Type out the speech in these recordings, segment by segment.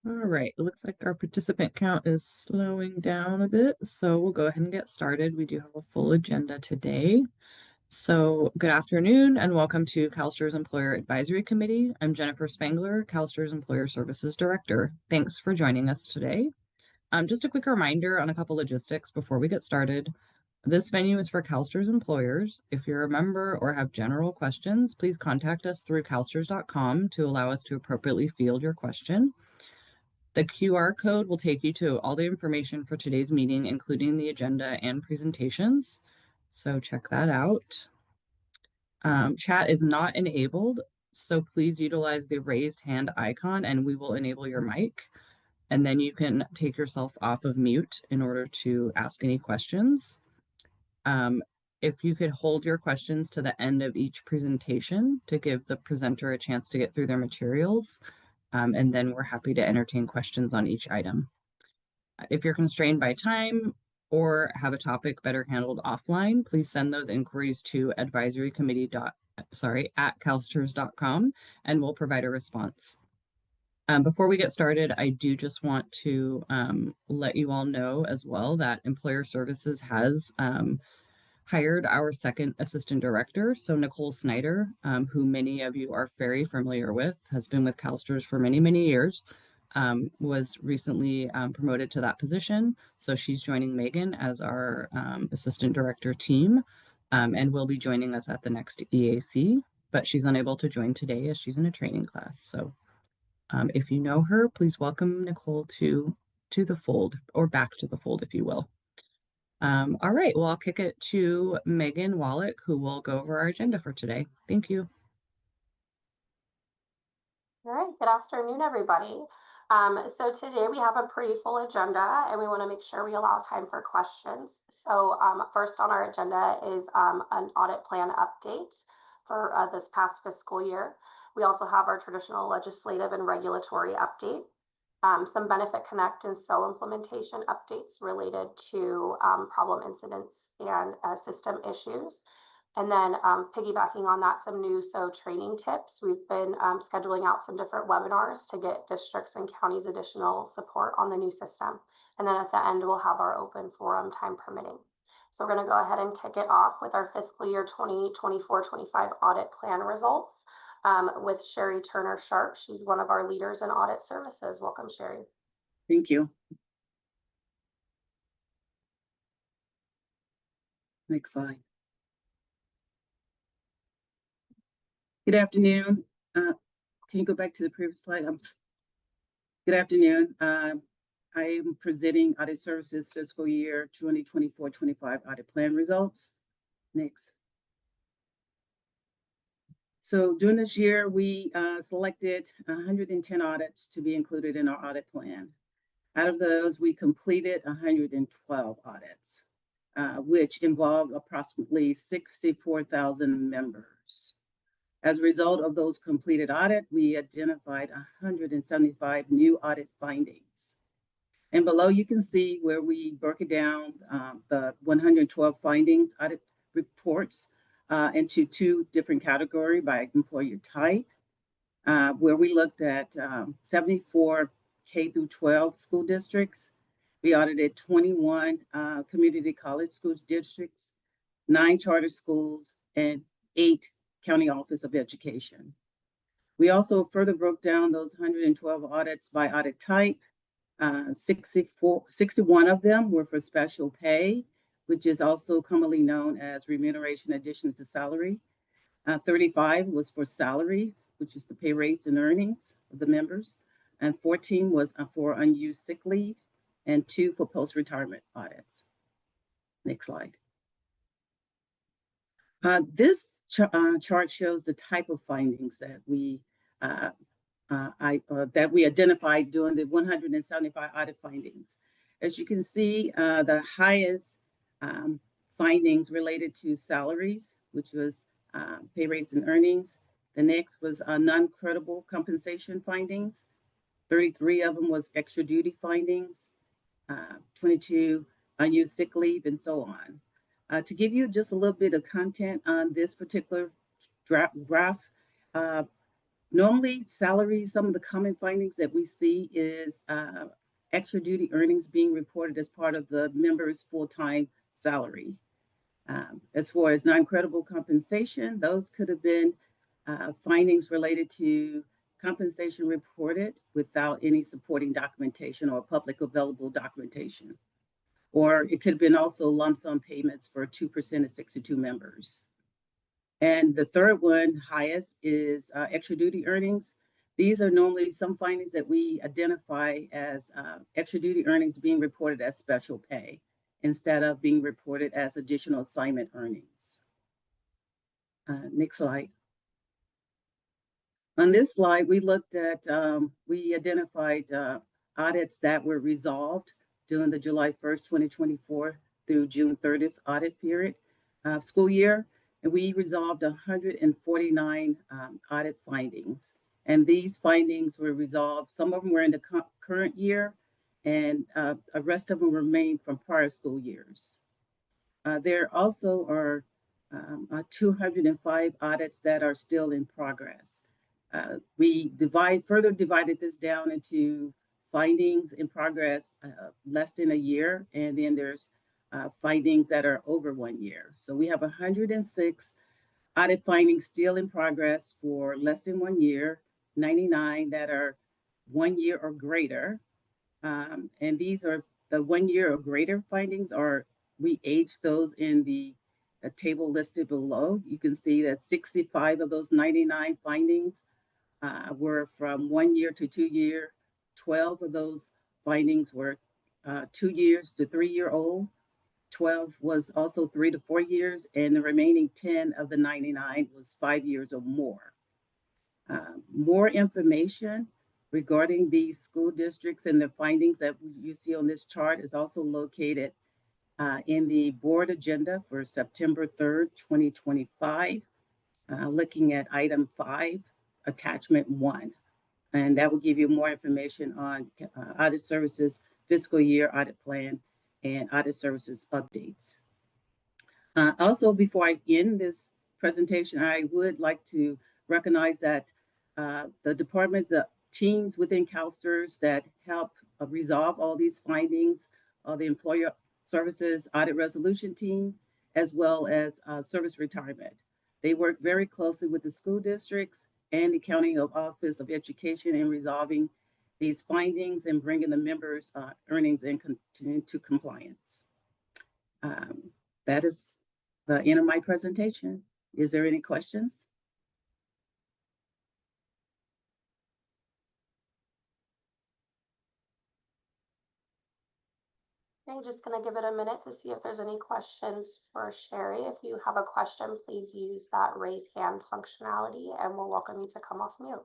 All right, it looks like our participant count is slowing down a bit, so we'll go ahead and get started. We do have a full agenda today. So good afternoon and welcome to CalSTRS Employer Advisory Committee. I'm Jennifer Spangler, CalSTRS Employer Services Director. Thanks for joining us today. Just a quick reminder on a couple logistics before we get started. This venue is for CalSTRS employers. If you're a member or have general questions, please contact us through calstrs.com to allow us to appropriately field your question. The QR code will take you to all the information for today's meeting, including the agenda and presentations. So check that out. Chat is not enabled, so please utilize the raised hand icon and we will enable your mic. And then you can take yourself off of mute in order to ask any questions. If you could hold your questions to the end of each presentation to give the presenter a chance to get through their materials, and then we're happy to entertain questions on each item. If you're constrained by time or have a topic better handled offline, please send those inquiries to at calstrs.com and we'll provide a response. Before we get started, I do just want to let you all know as well that Employer Services has hired our second assistant director. So Nicole Snyder, who many of you are very familiar with, has been with CalSTRS for many, many years, was recently promoted to that position. So she's joining Megan as our assistant director team and will be joining us at the next EAC, but she's unable to join today as she's in a training class. So if you know her, please welcome Nicole to the fold, or back to the fold, if you will. All right, well, I'll kick it to Megan Wallach, who will go over our agenda for today. Thank you. All right, good afternoon, everybody. So today we have a pretty full agenda and we want to make sure we allow time for questions. So first on our agenda is an audit plan update for this past fiscal year. We also have our traditional legislative and regulatory update, some BenefitConnect and SO implementation updates related to problem incidents and system issues. And then piggybacking on that, some new SO training tips. We've been scheduling out some different webinars to get districts and counties additional support on the new system. And then at the end, we'll have our open forum, time permitting. So we're going to go ahead and kick it off with our fiscal year 2024-25 audit plan results with Sherry Turner Sharp. She's one of our leaders in audit services. Welcome, Sherry. Thank you. Next slide. Good afternoon. Can you go back to the previous slide? Good afternoon. I am presenting Audit Services Fiscal Year 2024-25 Audit Plan results. Next. So during this year, we selected 110 audits to be included in our audit plan. Out of those, we completed 112 audits, which involved approximately 64,000 members. As a result of those completed audits, we identified 175 new audit findings. And below you can see where we broke it down, the 112 findings audit reports into two different categories by employer type, where we looked at 74 K through 12 school districts. We audited 21 community college school districts, 9 charter schools, and 8 County Office of Education. We also further broke down those 112 audits by audit type. 61 of them were for special pay, which is also commonly known as remuneration additions to salary. 35 was for salaries, which is the pay rates and earnings of the members. And 14 was for unused sick leave, and 2 for post-retirement audits. Next slide. This chart shows the type of findings that we identified during the 175 audit findings. As you can see, the highest findings related to salaries, which was pay rates and earnings. The next was non-credible compensation findings. 33 of them was extra duty findings, 22 unused sick leave, and so on. To give you just a little bit of content on this particular graph, Normally, salaries, some of the common findings that we see is extra duty earnings being reported as part of the member's full-time salary. As far as non-credible compensation, those could have been findings related to compensation reported without any supporting documentation or public available documentation. Or it could have been also lump sum payments for 2% of 62 members. And the third one, highest, is extra duty earnings. These are normally some findings that we identify as extra duty earnings being reported as special pay instead of being reported as additional assignment earnings. Next slide. On this slide, we looked at, we identified audits that were resolved during the July 1st, 2024 through June 30th audit period school year. And we resolved 149 audit findings. And these findings were resolved. Some of them were in the current year, and the rest of them remain from prior school years. There also are 205 audits that are still in progress. We further divided this down into findings in progress less than a year, and then there's findings that are over 1 year. So we have 106 audit findings still in progress for less than 1 year, 99 that are 1 year or greater. And these are the 1 year or greater findings we age those in the table listed below. You can see that 65 of those 99 findings were from 1 year to 2 year. 12 of those findings were 2 years to 3 year old. 12 was also 3 to 4 years, and the remaining 10 of the 99 was 5 years or more. More information regarding these school districts and the findings that you see on this chart is also located in the board agenda for September 3rd, 2025, looking at item 5, attachment 1. And that will give you more information on audit services, fiscal year audit plan, and audit services updates. Also, before I end this presentation, I would like to recognize that the department, the teams within CalSTRS that help resolve all these findings, the employer services audit resolution team, as well as service retirement. They work very closely with the school districts and the County Office of Education in resolving these findings and bringing the members' earnings into compliance. That is the end of my presentation. Is there any questions? I'm just going to give it a minute to see if there's any questions for Sherry. If you have a question, please use that raise hand functionality and we'll welcome you to come off mute.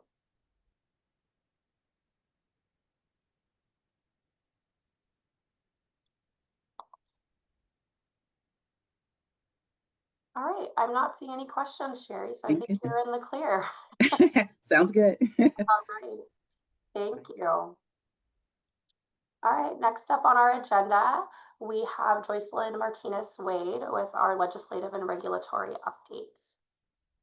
All right, I'm not seeing any questions, Sherry, so I think you're in the clear. Sounds good. All right, thank you. All right, next up on our agenda, we have Joycelyn Martinez-Wade with our legislative and regulatory updates.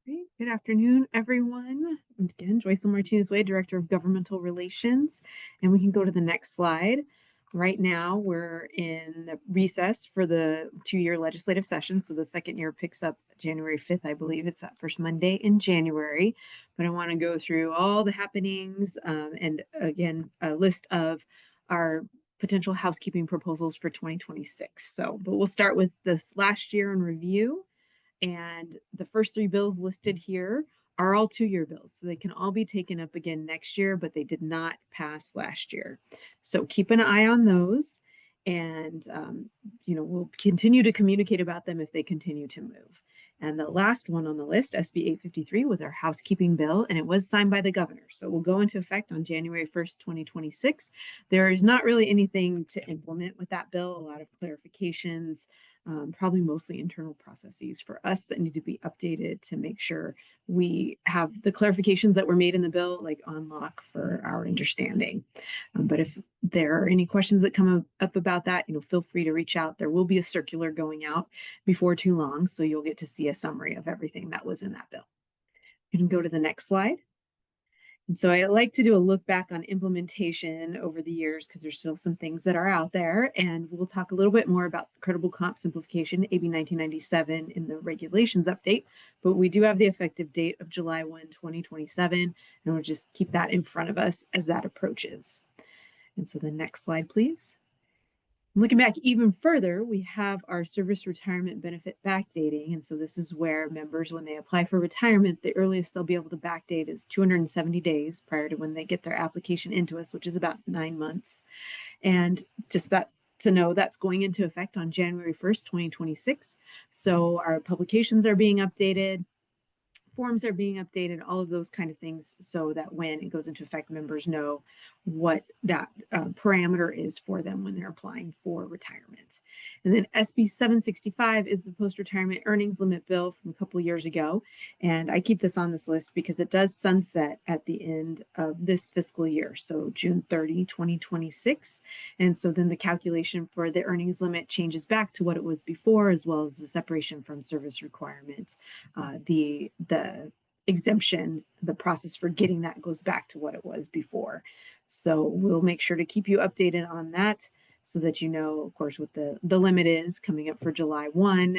Great. Good afternoon, everyone. And again, Joycelyn Martinez-Wade, Director of Governmental Relations. And we can go to the next slide. Right now, we're in the recess for the 2-year legislative session. So the second year picks up January 5th, I believe. It's that first Monday in January. But I want to go through all the happenings and again, a list of our potential housekeeping proposals for 2026. But we'll start with this last year in review. And the first 3 bills listed here are all 2-year bills. So they can all be taken up again next year, but they did not pass last year. So keep an eye on those. And, we'll continue to communicate about them if they continue to move. And the last one on the list, SB 853, was our housekeeping bill, and it was signed by the governor. So it will go into effect on January 1st, 2026. There is not really anything to implement with that bill, a lot of clarifications, probably mostly internal processes for us that need to be updated to make sure we have the clarifications that were made in the bill, like on lock for our understanding. But if there are any questions that come up about that, feel free to reach out. There will be a circular going out before too long, so you'll get to see a summary of everything that was in that bill. You can go to the next slide. And so I like to do a look back on implementation over the years because there's still some things that are out there. And we'll talk a little bit more about credible comp simplification, AB 1997 in the regulations update. But we do have the effective date of July 1, 2027. And we'll just keep that in front of us as that approaches. And so the next slide, please. Looking back even further, we have our service retirement benefit backdating. And so this is where members, when they apply for retirement, the earliest they'll be able to backdate is 270 days prior to when they get their application into us, which is about 9 months. And just that to know that's going into effect on January 1st, 2026. So our publications are being updated, forms are being updated, all of those kind of things, so that when it goes into effect, members know what that parameter is for them when they're applying for retirement. And then SB 765 is the post-retirement earnings limit bill from a couple years ago. And I keep this on this list because it does sunset at the end of this fiscal year, so June 30, 2026. And so then the calculation for the earnings limit changes back to what it was before, as well as the separation from service requirement. The exemption, the process for getting that goes back to what it was before. So we'll make sure to keep you updated on that so that you know, of course, what the limit is coming up for July 1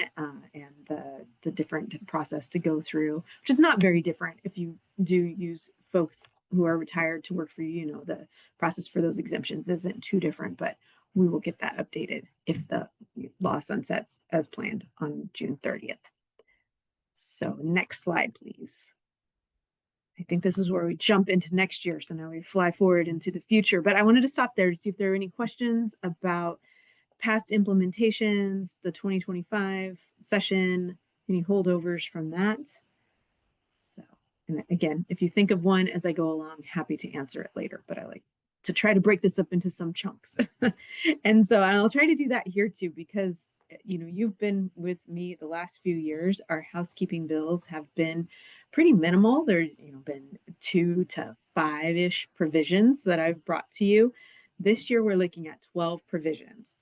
and the different process to go through, which is not very different. If you do use folks who are retired to work for you, you know, the process for those exemptions isn't too different, but we will get that updated if the law sunsets as planned on June 30th. So next slide, please. I think this is where we jump into next year. So now we fly forward into the future, but I wanted to stop there to see if there are any questions about past implementations, the 2025 session, any holdovers from that. So, and again, if you think of one as I go along, happy to answer it later, but I like to try to break this up into some chunks. And so I'll try to do that here too, because you know, you've been with me the last few years. Our housekeeping bills have been pretty minimal. There's, you know, been 2 to 5-ish provisions that I've brought to you. This year, we're looking at 12 provisions.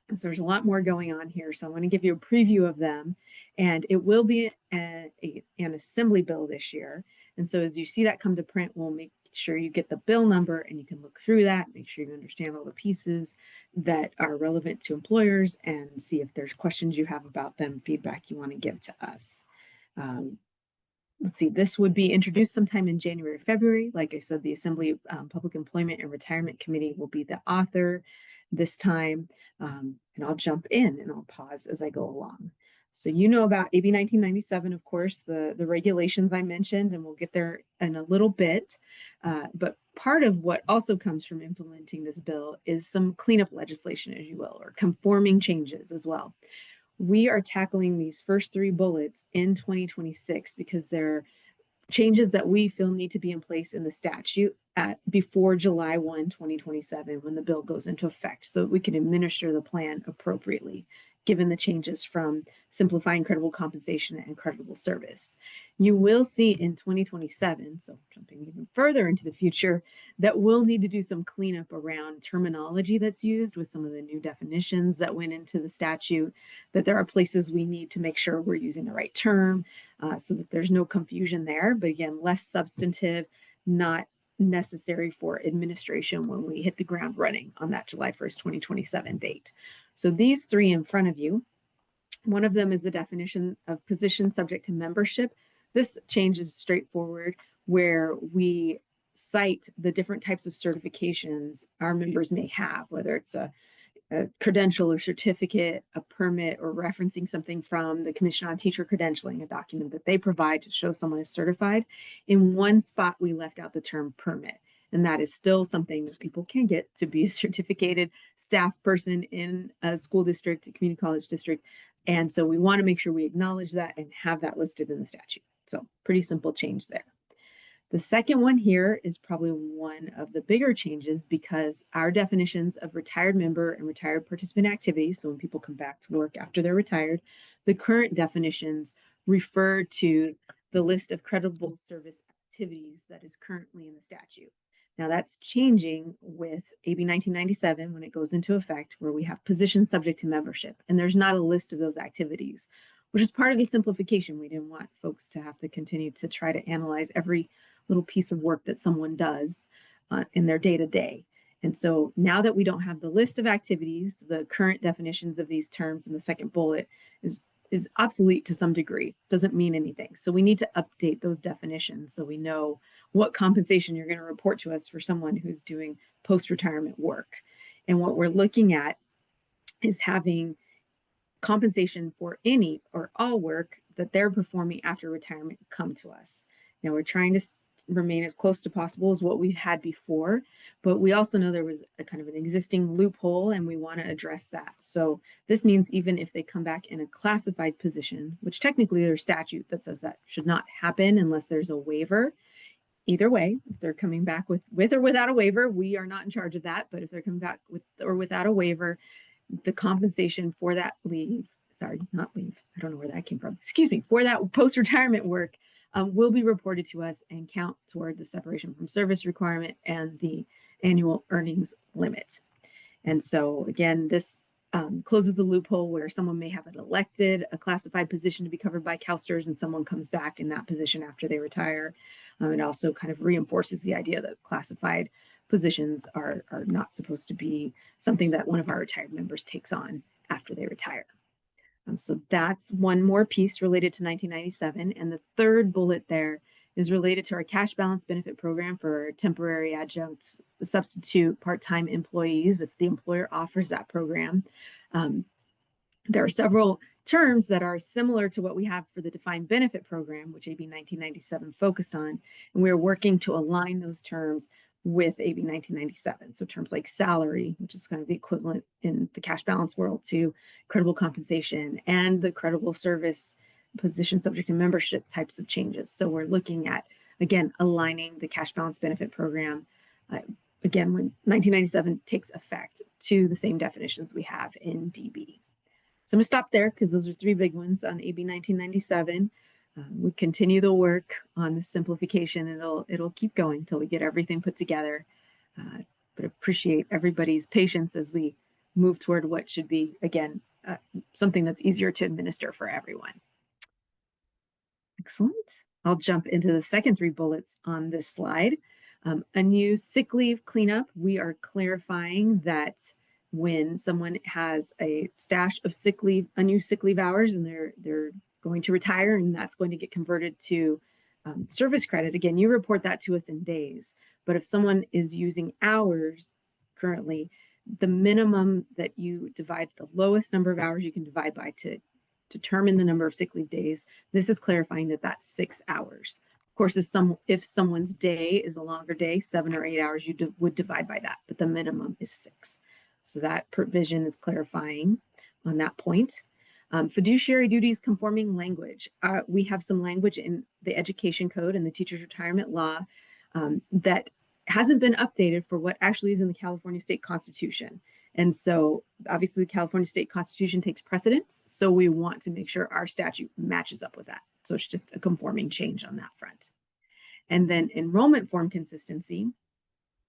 And so there's a lot more going on here. So I want to give you a preview of them. And it will be an assembly bill this year. And so as you see that come to print, we'll make sure you get the bill number and you can look through that, make sure you understand all the pieces that are relevant to employers and see if there's questions you have about them, feedback you want to give to us. Let's see, this would be introduced sometime in January, February. Like I said, the Assembly Public Employment and Retirement Committee will be the author this time. And I'll jump in and I'll pause as I go along. So you know about AB 1997, of course, the regulations I mentioned, and we'll get there in a little bit. But part of what also comes from implementing this bill is some cleanup legislation, as you will, or conforming changes as well. We are tackling these first 3 bullets in 2026 because they're changes that we feel need to be in place in the statute before July 1, 2027, when the bill goes into effect, so we can administer the plan appropriately, given the changes from simplifying credible compensation and credible service. You will see in 2027, so jumping even further into the future, that we'll need to do some cleanup around terminology that's used with some of the new definitions that went into the statute, that there are places we need to make sure we're using the right term so that there's no confusion there. But again, less substantive, not necessary for administration when we hit the ground running on that July 1st, 2027 date. So these 3 in front of you, one of them is the definition of position subject to membership. This change is straightforward, where we cite the different types of certifications our members may have, whether it's a credential or certificate, a permit, or referencing something from the Commission on Teacher Credentialing, a document that they provide to show someone is certified. In one spot, we left out the term permit. And that is still something that people can get to be a certificated staff person in a school district, a community college district. And so we want to make sure we acknowledge that and have that listed in the statute. So pretty simple change there. The second one here is probably one of the bigger changes because our definitions of retired member and retired participant activities, so when people come back to work after they're retired, the current definitions refer to the list of credible service activities that is currently in the statute. Now that's changing with AB 1997 when it goes into effect, where we have positions subject to membership, and there's not a list of those activities, which is part of the simplification. We didn't want folks to have to continue to try to analyze every little piece of work that someone does in their day-to-day. And so now that we don't have the list of activities, the current definitions of these terms in the second bullet is obsolete to some degree, doesn't mean anything. So we need to update those definitions so we know what compensation you're going to report to us for someone who's doing post-retirement work. And what we're looking at is having compensation for any or all work that they're performing after retirement come to us. Now we're trying to remain as close to possible as what we've had before, but we also know there was a kind of an existing loophole and we want to address that. So this means even if they come back in a classified position, which technically there's statute that says that should not happen unless there's a waiver. Either way, if they're coming back with or without a waiver, we are not in charge of that. But if they're coming back with or without a waiver, the compensation for that leave, sorry, not leave, I don't know where that came from, excuse me, for that post-retirement work will be reported to us and count toward the separation from service requirement and the annual earnings limit. And so again, this closes the loophole where someone may have an elected, a classified position to be covered by CalSTRS and someone comes back in that position after they retire. It also kind of reinforces the idea that classified positions are not supposed to be something that one of our retired members takes on after they retire. So that's one more piece related to 1997. And the third bullet there is related to our cash balance benefit program for temporary adjuncts, substitute part-time employees, if the employer offers that program. There are several terms that are similar to what we have for the defined benefit program, which AB 1997 focused on, and we're working to align those terms with AB 1997. So terms like salary, which is kind of the equivalent in the cash balance world to credible compensation, and the credible service position subject to membership types of changes. So we're looking at, again, aligning the cash balance benefit program, again, when 1997 takes effect, to the same definitions we have in DB. So I'm going to stop there because those are three big ones on AB 1997. We continue the work on the simplification. It'll keep going until we get everything put together. But appreciate everybody's patience as we move toward what should be, again, something that's easier to administer for everyone. Excellent. I'll jump into the second three bullets on this slide. Unused sick leave cleanup. We are clarifying that when someone has a stash of sick leave, unused sick leave hours, and they're going to retire, and that's going to get converted to service credit. Again, you report that to us in days. But if someone is using hours currently, the minimum that you divide, the lowest number of hours you can divide by to determine the number of sick leave days, this is clarifying that that's 6 hours. Of course, if someone's day is a longer day, 7 or 8 hours, you would divide by that, but the minimum is 6. So that provision is clarifying on that point. Fiduciary duties conforming language. We have some language in the education code and the teacher's retirement law that hasn't been updated for what actually is in the California State Constitution. And so obviously the California State Constitution takes precedence. So we want to make sure our statute matches up with that. So it's just a conforming change on that front. And then enrollment form consistency.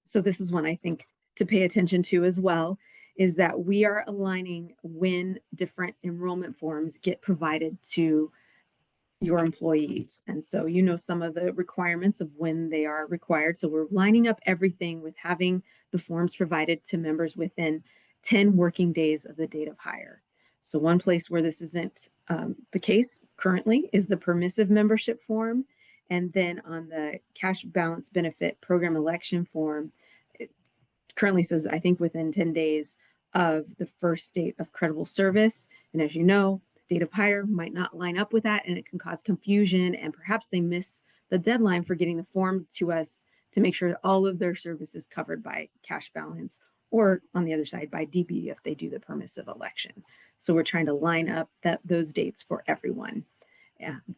So this is one I think to pay attention to as well, is that we are aligning when different enrollment forms get provided to your employees. And so you know some of the requirements of when they are required. So we're lining up everything with having the forms provided to members within 10 working days of the date of hire. So one place where this isn't the case currently is the permissive membership form. And then on the cash balance benefit program election form, it currently says, I think, within 10 days of the first date of credible service. And as you know, date of hire might not line up with that, and it can cause confusion, and perhaps they miss the deadline for getting the form to us to make sure that all of their service is covered by cash balance, or on the other side by DB if they do the permissive election. So we're trying to line up those dates for everyone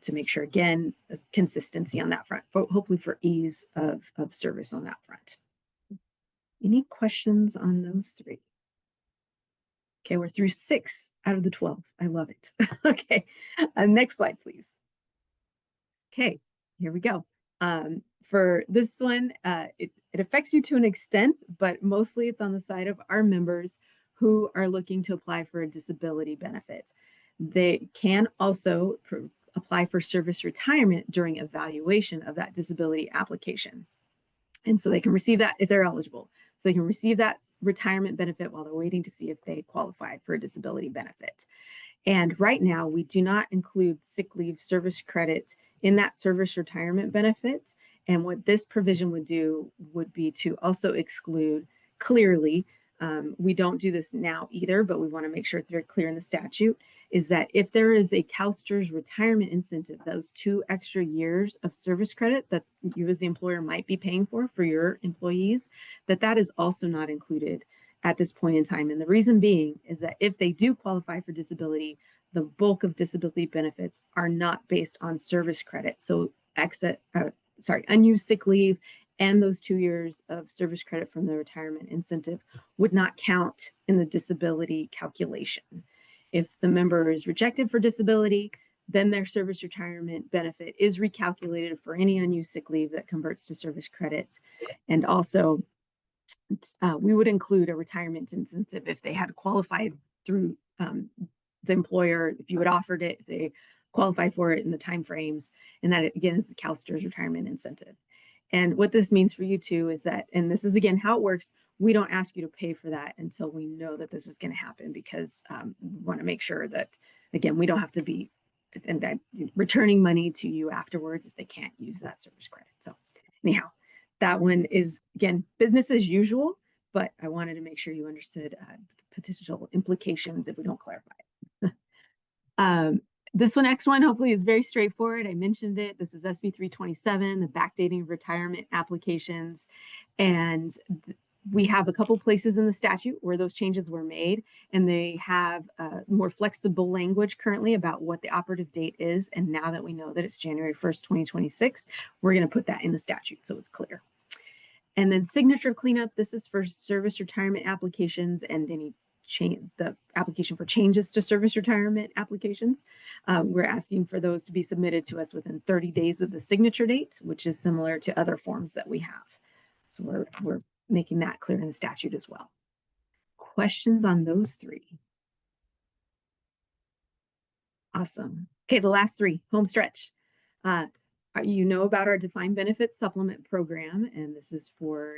to make sure, again, consistency on that front, but hopefully for ease of service on that front. Any questions on those three? Okay, we're through 6 out of the 12. I love it. Okay, next slide, please. Okay, here we go. For this one, it affects you to an extent, but mostly it's on the side of our members who are looking to apply for a disability benefit. They can also apply for service retirement during evaluation of that disability application. And so they can receive that if they're eligible. So they can receive that retirement benefit while they're waiting to see if they qualify for a disability benefit. And right now, we do not include sick leave service credit in that service retirement benefit. And what this provision would do would be to also exclude clearly, we don't do this now either, but we want to make sure it's very clear in the statute, is that if there is a CalSTRS retirement incentive, those 2 extra years of service credit that you as the employer might be paying for your employees, that is also not included at this point in time. And the reason being is that if they do qualify for disability, the bulk of disability benefits are not based on service credit. So unused sick leave and those 2 years of service credit from the retirement incentive would not count in the disability calculation. If the member is rejected for disability, then their service retirement benefit is recalculated for any unused sick leave that converts to service credits. And also, we would include a retirement incentive if they had qualified through the employer, if you had offered it, if they qualified for it in the timeframes, and that again is the CalSTRS retirement incentive. And what this means for you too is that, and this is again how it works, we don't ask you to pay for that until we know that this is going to happen, because we want to make sure that, again, we don't have to be returning money to you afterwards if they can't use that service credit. So anyhow, that one is, again, business as usual, but I wanted to make sure you understood potential implications if we don't clarify it. This next one hopefully is very straightforward. I mentioned it. This is SB 327, the backdating of retirement applications. And we have a couple places in the statute where those changes were made, and they have more flexible language currently about what the operative date is. And now that we know that it's January 1st, 2026, we're going to put that in the statute so it's clear. And then signature cleanup. This is for service retirement applications and any the application for changes to service retirement applications. We're asking for those to be submitted to us within 30 days of the signature date, which is similar to other forms that we have. So we're making that clear in the statute as well. Questions on those 3? Awesome. Okay, the last 3, home stretch. You know about our defined benefit supplement program, and this is for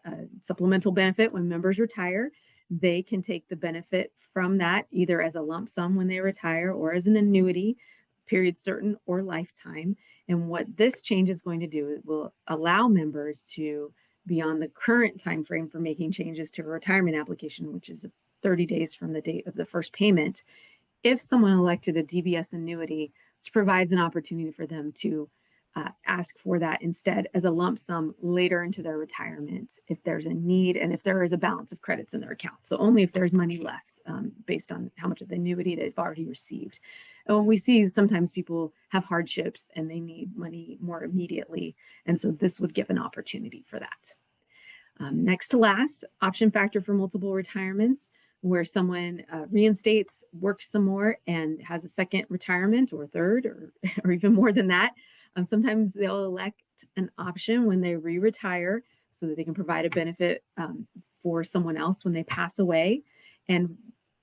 a supplemental benefit when members retire. They can take the benefit from that either as a lump sum when they retire or as an annuity, period certain or lifetime. And what this change is going to do, it will allow members to be on the current time frame for making changes to a retirement application, which is 30 days from the date of the first payment. If someone elected a DBS annuity, which provides an opportunity for them to ask for that instead as a lump sum later into their retirement if there's a need and if there is a balance of credits in their account. So only if there's money left based on how much of the annuity they've already received. And we see sometimes people have hardships and they need money more immediately. And so this would give an opportunity for that. Next to last, option factor for multiple retirements, where someone reinstates, works some more, and has a second retirement or third or even more than that. Sometimes they'll elect an option when they re-retire so that they can provide a benefit for someone else when they pass away. And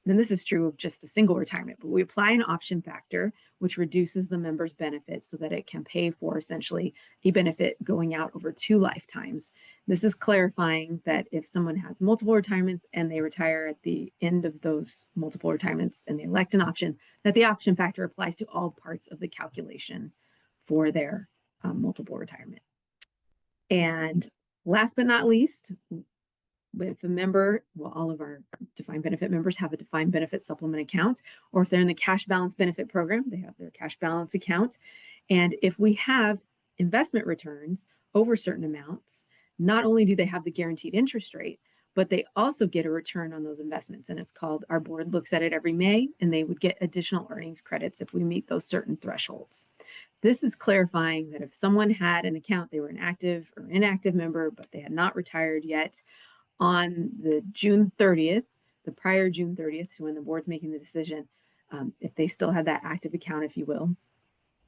then this is true of just a single retirement, but we apply an option factor, which reduces the member's benefit so that it can pay for essentially a benefit going out over 2 lifetimes. This is clarifying that if someone has multiple retirements and they retire at the end of those multiple retirements and they elect an option, that the option factor applies to all parts of the calculation for their multiple retirement. And last but not least, if a member, well, all of our defined benefit members have a defined benefit supplement account, or if they're in the cash balance benefit program, they have their cash balance account. And if we have investment returns over certain amounts, not only do they have the guaranteed interest rate, but they also get a return on those investments. And it's called, our board looks at it every May, and they would get additional earnings credits if we meet those certain thresholds. This is clarifying that if someone had an account, they were an active or inactive member, but they had not retired yet, on the June 30th, the prior June 30th, to when the board's making the decision, if they still had that active account, if you will,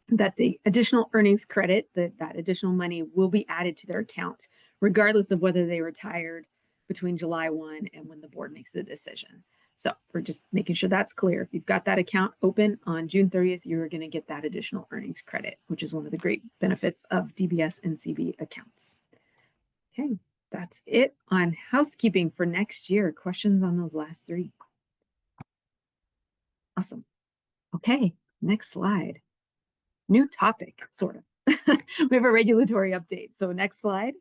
that the additional earnings credit, that additional money will be added to their account, regardless of whether they retired between July 1 and when the board makes the decision. So we're just making sure that's clear. If you've got that account open on June 30th, you're going to get that additional earnings credit, which is one of the great benefits of DBS and CB accounts. Okay, that's it on housekeeping for next year. Questions on those last three? Awesome. Okay, next slide. New topic, sort of. We have a regulatory update. So next slide.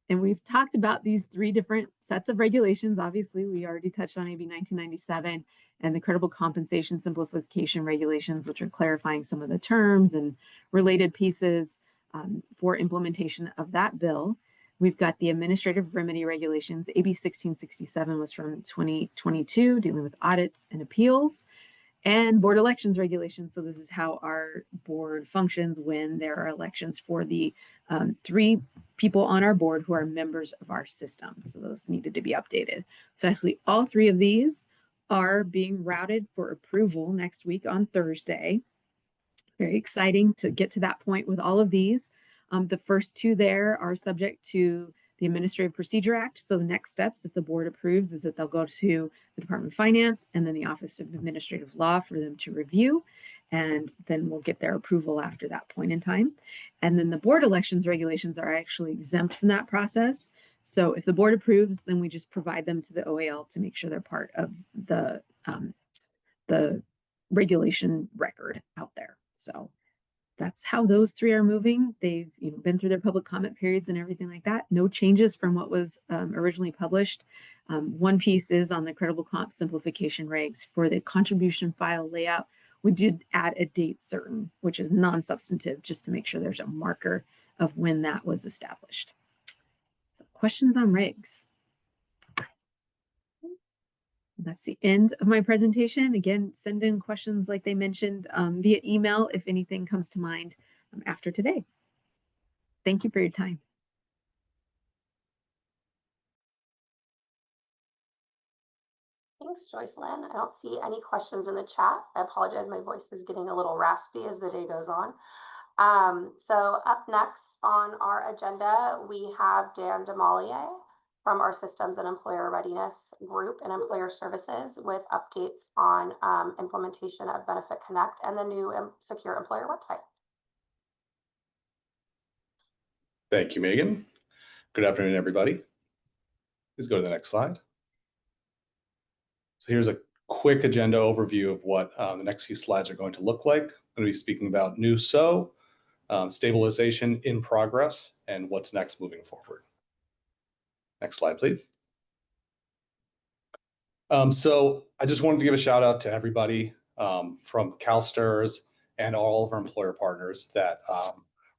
And we've talked about these three different sets of regulations. Obviously, we already touched on AB 1997 and the credible compensation simplification regulations, which are clarifying some of the terms and related pieces for implementation of that bill. We've got the administrative remedy regulations. AB 1667 was from 2022, dealing with audits and appeals, and board elections regulations. So this is how our board functions when there are elections for the 3 people on our board who are members of our system. So those needed to be updated. So actually all 3 of these are being routed for approval next week on Thursday. Very exciting to get to that point with all of these. The first 2 there are subject to the Administrative Procedure Act. So the next steps, if the board approves, is that they'll go to the Department of Finance and then the Office of Administrative Law for them to review. And then we'll get their approval after that point in time. And then the board elections regulations are actually exempt from that process. So if the board approves, then we just provide them to the OAL to make sure they're part of the regulation record out there. So that's how those 3 are moving. They've been through their public comment periods and everything like that. No changes from what was originally published. One piece is on the credible comp simplification regs for the contribution file layout. We did add a date certain, which is non-substantive, just to make sure there's a marker of when that was established. So questions on regs? That's the end of my presentation. Again, send in questions like they mentioned via email if anything comes to mind after today. Thank you for your time. Thanks, Joycelyn. I don't see any questions in the chat. I apologize, my voice is getting a little raspy as the day goes on. So up next on our agenda, we have Dan DeMollier from our Systems and Employer Readiness Group and Employer Services with updates on implementation of BenefitConnect and the new secure employer website. Thank you, Megan. Good afternoon, everybody. Please go to the next slide. So here's a quick agenda overview of what the next few slides are going to look like. I'm going to be speaking about new SO, stabilization in progress, and what's next moving forward. Next slide, please. So I just wanted to give a shout out to everybody from CalSTRS and all of our employer partners that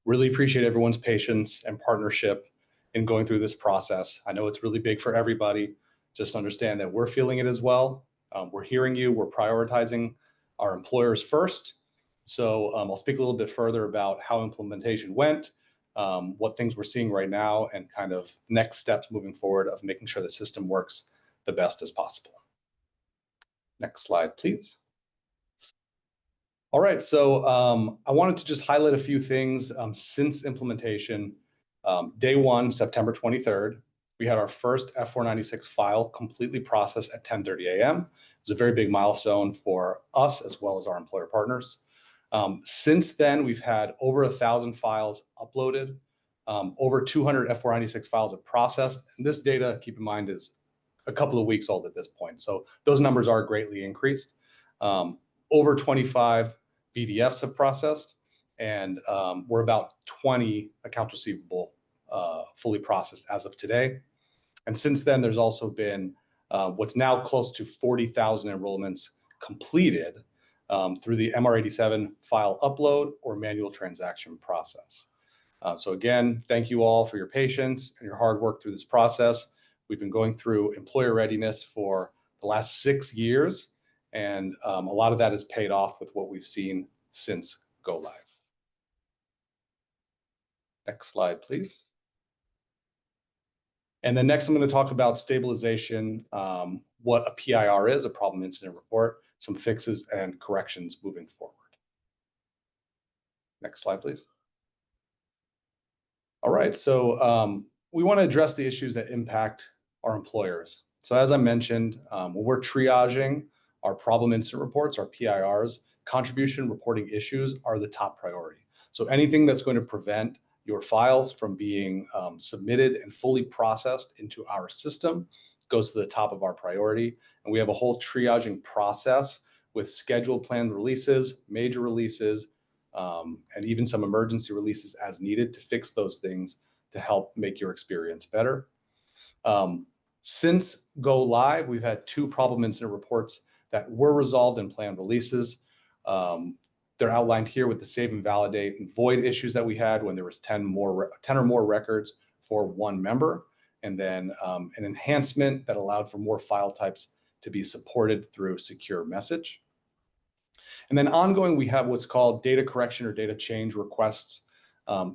really appreciate everyone's patience and partnership in going through this process. I know it's really big for everybody. Just understand that we're feeling it as well. We're hearing you. We're prioritizing our employers first. So I'll speak a little bit further about how implementation went, what things we're seeing right now, and kind of next steps moving forward of making sure the system works the best as possible. Next slide, please. All right, so I wanted to just highlight a few things since implementation. Day 1, September 23rd, we had our first F496 file completely processed at 10:30 a.m. It was a very big milestone for us as well as our employer partners. Since then, we've had over 1,000 files uploaded, over 200 F496 files have processed. And this data, keep in mind, is a couple of weeks old at this point. So those numbers are greatly increased. Over 25 VDFs have processed, and we're about 20 accounts receivable fully processed as of today. And since then, there's also been what's now close to 40,000 enrollments completed through the MR87 file upload or manual transaction process. So again, thank you all for your patience and your hard work through this process. We've been going through employer readiness for the last 6 years, and a lot of that has paid off with what we've seen since go live. Next slide, please. And then next, I'm going to talk about stabilization, what a PIR is, a problem incident report, some fixes and corrections moving forward. Next slide, please. All right, so we want to address the issues that impact our employers So as I mentioned, when we're triaging our problem incident reports, our PIRs, contribution reporting issues are the top priority. So anything that's going to prevent your files from being submitted and fully processed into our system goes to the top of our priority. And we have a whole triaging process with scheduled planned releases, major releases, and even some emergency releases as needed to fix those things to help make your experience better. Since go live, we've had 2 problem incident reports that were resolved in planned releases. They're outlined here with the save and validate and void issues that we had when there was 10 or more records for 1 member, and then an enhancement that allowed for more file types to be supported through secure message. And then ongoing, we have what's called data correction or data change requests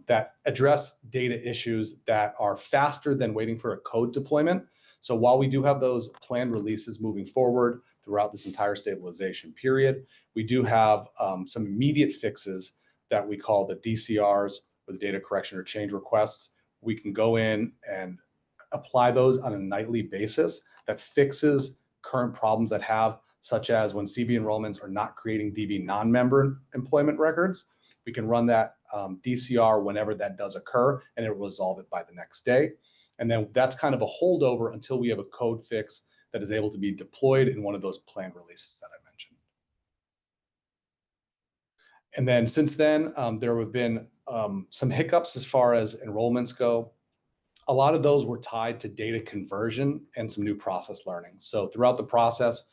that address data issues that are faster than waiting for a code deployment. So while we do have those planned releases moving forward throughout this entire stabilization period, we do have some immediate fixes that we call the DCRs, or the data correction or change requests. We can go in and apply those on a nightly basis that fixes current problems that have, such as when CB enrollments are not creating DB non-member employment records. We can run that DCR whenever that does occur, and it will resolve it by the next day. And then that's kind of a holdover until we have a code fix that is able to be deployed in one of those planned releases that I mentioned. And then since then, there have been some hiccups as far as enrollments go. A lot of those were tied to data conversion and some new process learning. So throughout the process,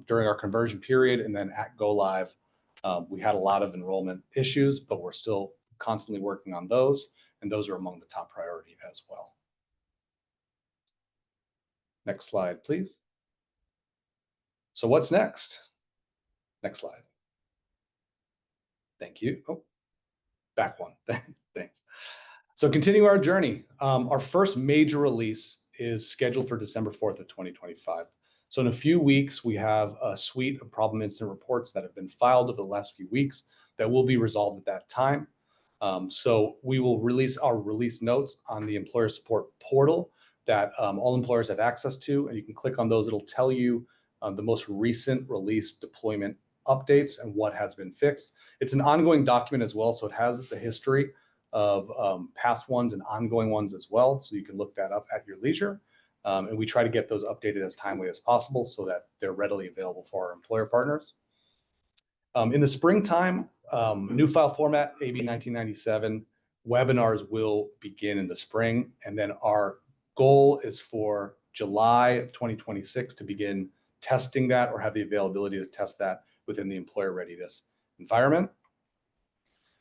during our conversion period and then at go live, we had a lot of enrollment issues, but we're still constantly working on those, and those are among the top priority as well. Next slide, please. So what's next? Next slide. Thank you. Oh, back one. Thanks. So continue our journey. Our first major release is scheduled for December 4th of 2025. So in a few weeks, we have a suite of problem incident reports that have been filed over the last few weeks that will be resolved at that time. So we will release our release notes on the employer support portal that all employers have access to, and you can click on those. It'll tell you the most recent release deployment updates and what has been fixed. It's an ongoing document as well, so it has the history of past ones and ongoing ones as well, so you can look that up at your leisure. And we try to get those updated as timely as possible so that they're readily available for our employer partners. In the springtime, new file format, AB 1997, webinars will begin in the spring. And then our goal is for July of 2026 to begin testing that or have the availability to test that within the employer readiness environment.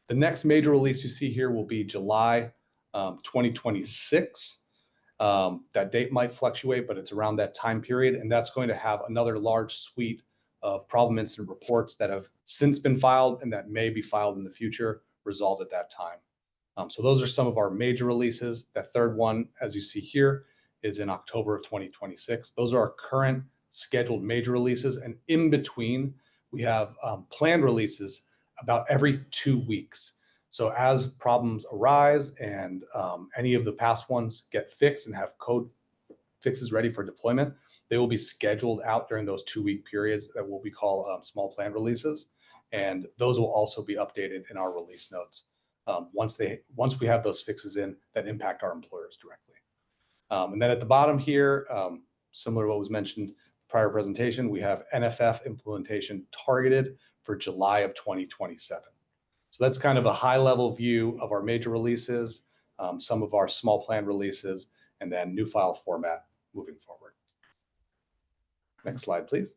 The next major release you see here will be July 2026. That date might fluctuate, but it's around that time period. And that's going to have another large suite of problem incident reports that have since been filed and that may be filed in the future, resolved at that time. So those are some of our major releases. That third one, as you see here, is in October of 2026. Those are our current scheduled major releases. And in between, we have planned releases about every 2 weeks. So as problems arise and any of the past ones get fixed and have code fixes ready for deployment, they will be scheduled out during those 2-week periods that what we call small plan releases. And those will also be updated in our release notes once we have those fixes in that impact our employers directly. And then at the bottom here, similar to what was mentioned in the prior presentation, we have NFF implementation targeted for July of 2027. So that's kind of a high-level view of our major releases, some of our small plan releases, and then new file format moving forward. Next slide, please.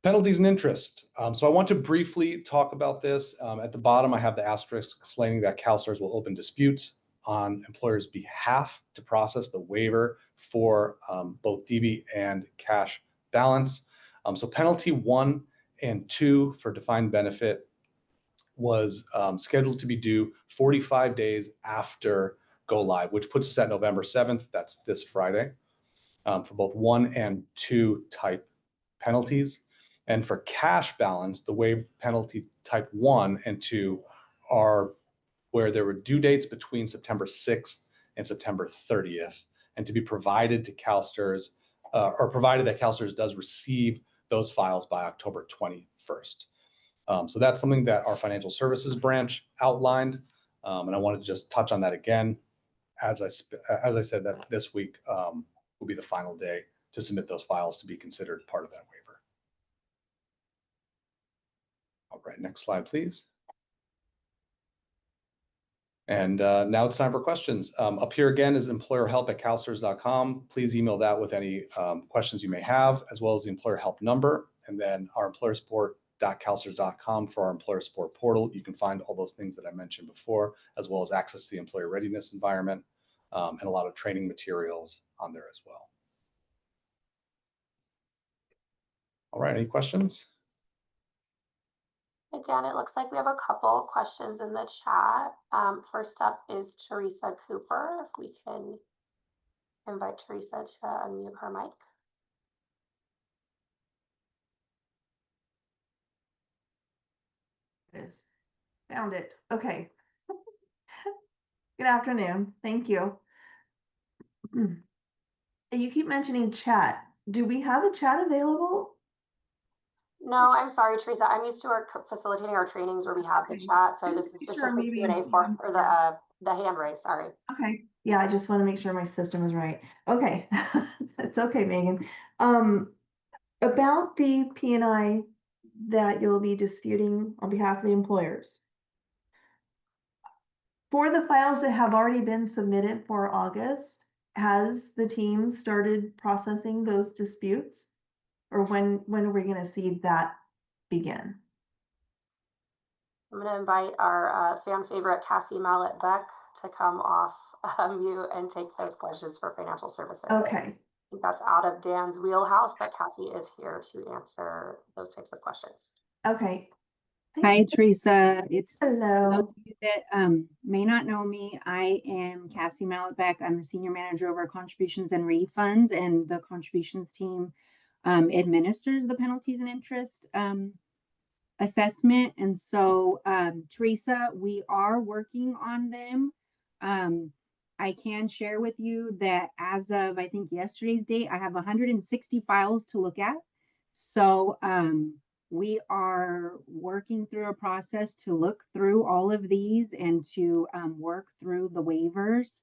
Penalties and interest. So I want to briefly talk about this. At the bottom, I have the asterisk explaining that CalSTRS will open disputes on employers' behalf to process the waiver for both DB and cash balance. So penalty 1 and 2 for defined benefit was scheduled to be due 45 days after go live, which puts us at November 7th. That's this Friday for both 1 and 2 type penalties. And for cash balance, the waive penalty type 1 and 2 are where there were due dates between September 6th and September 30th. and to be provided to CalSTRS, or provided that CalSTRS does receive those files by October 21st. So that's something that our financial services branch outlined. And I wanted to just touch on that again. As I said, that this week will be the final day to submit those files to be considered part of that waiver. All right, next slide, please. And now it's time for questions. Up here again is employerhelp@calstrs.com. Please email that with any questions you may have, as well as the employer help number, and then our employersupport.calstrs.com for our employer support portal. You can find all those things that I mentioned before, as well as access to the employer readiness environment and a lot of training materials on there as well. All right, any questions? Hey, Dan, it looks like we have a couple questions in the chat. First up is Teresa Cooper. If we can invite Teresa to unmute her mic. It is. Found it. Okay. Good afternoon. Thank you. You keep mentioning chat. Do we have a chat available? No, I'm sorry, Teresa. I'm used to facilitating our trainings where we have the chat. So this is just a Q&A for the hand raise. Sorry. Okay. Yeah, I just want to make sure my system is right. Okay. It's okay, Megan. About the P&I that you'll be disputing on behalf of the employers. For the files that have already been submitted for August, has the team started processing those disputes? Or when are we going to see that begin? I'm going to invite our fan favorite Cassie Mallet-Beck to come off mute and take those questions for financial services. Okay. I think that's out of Dan's wheelhouse, but Cassie is here to answer those types of questions. Okay. Hi, Teresa. It's Hello. those of you that may not know me. I am Cassie Mallet-Beck. I'm the senior manager over contributions and refunds, and the contributions team administers the penalties and interest assessment. And so, Teresa, we are working on them. I can share with you that as of, I think, yesterday's date, I have 160 files to look at. So, we are working through a process to look through all of these and to work through the waivers.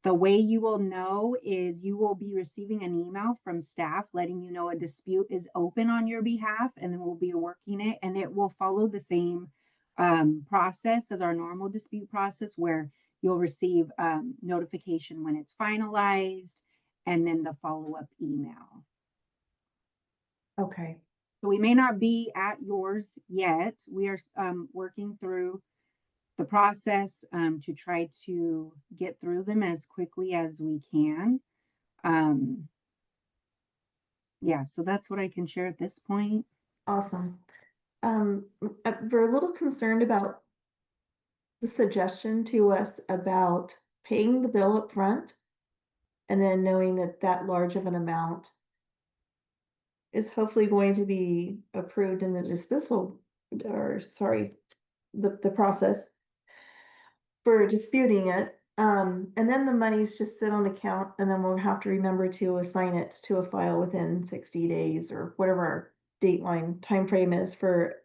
The way you will know is you will be receiving an email from staff letting you know a dispute is open on your behalf, and then we'll be working it, and it will follow the same process as our normal dispute process, where you'll receive notification when it's finalized and then the follow-up email. Okay. So we may not be at yours yet. We are working through the process to try to get through them as quickly as we can. Yeah, so that's what I can share at this point. Awesome. We're a little concerned about the suggestion to us about paying the bill up front and then knowing that that large of an amount is hopefully going to be approved in the dismissal, or sorry, the process for disputing it. And then the monies just sit on account, and then we'll have to remember to assign it to a file within 60 days or whatever our dateline time frame is for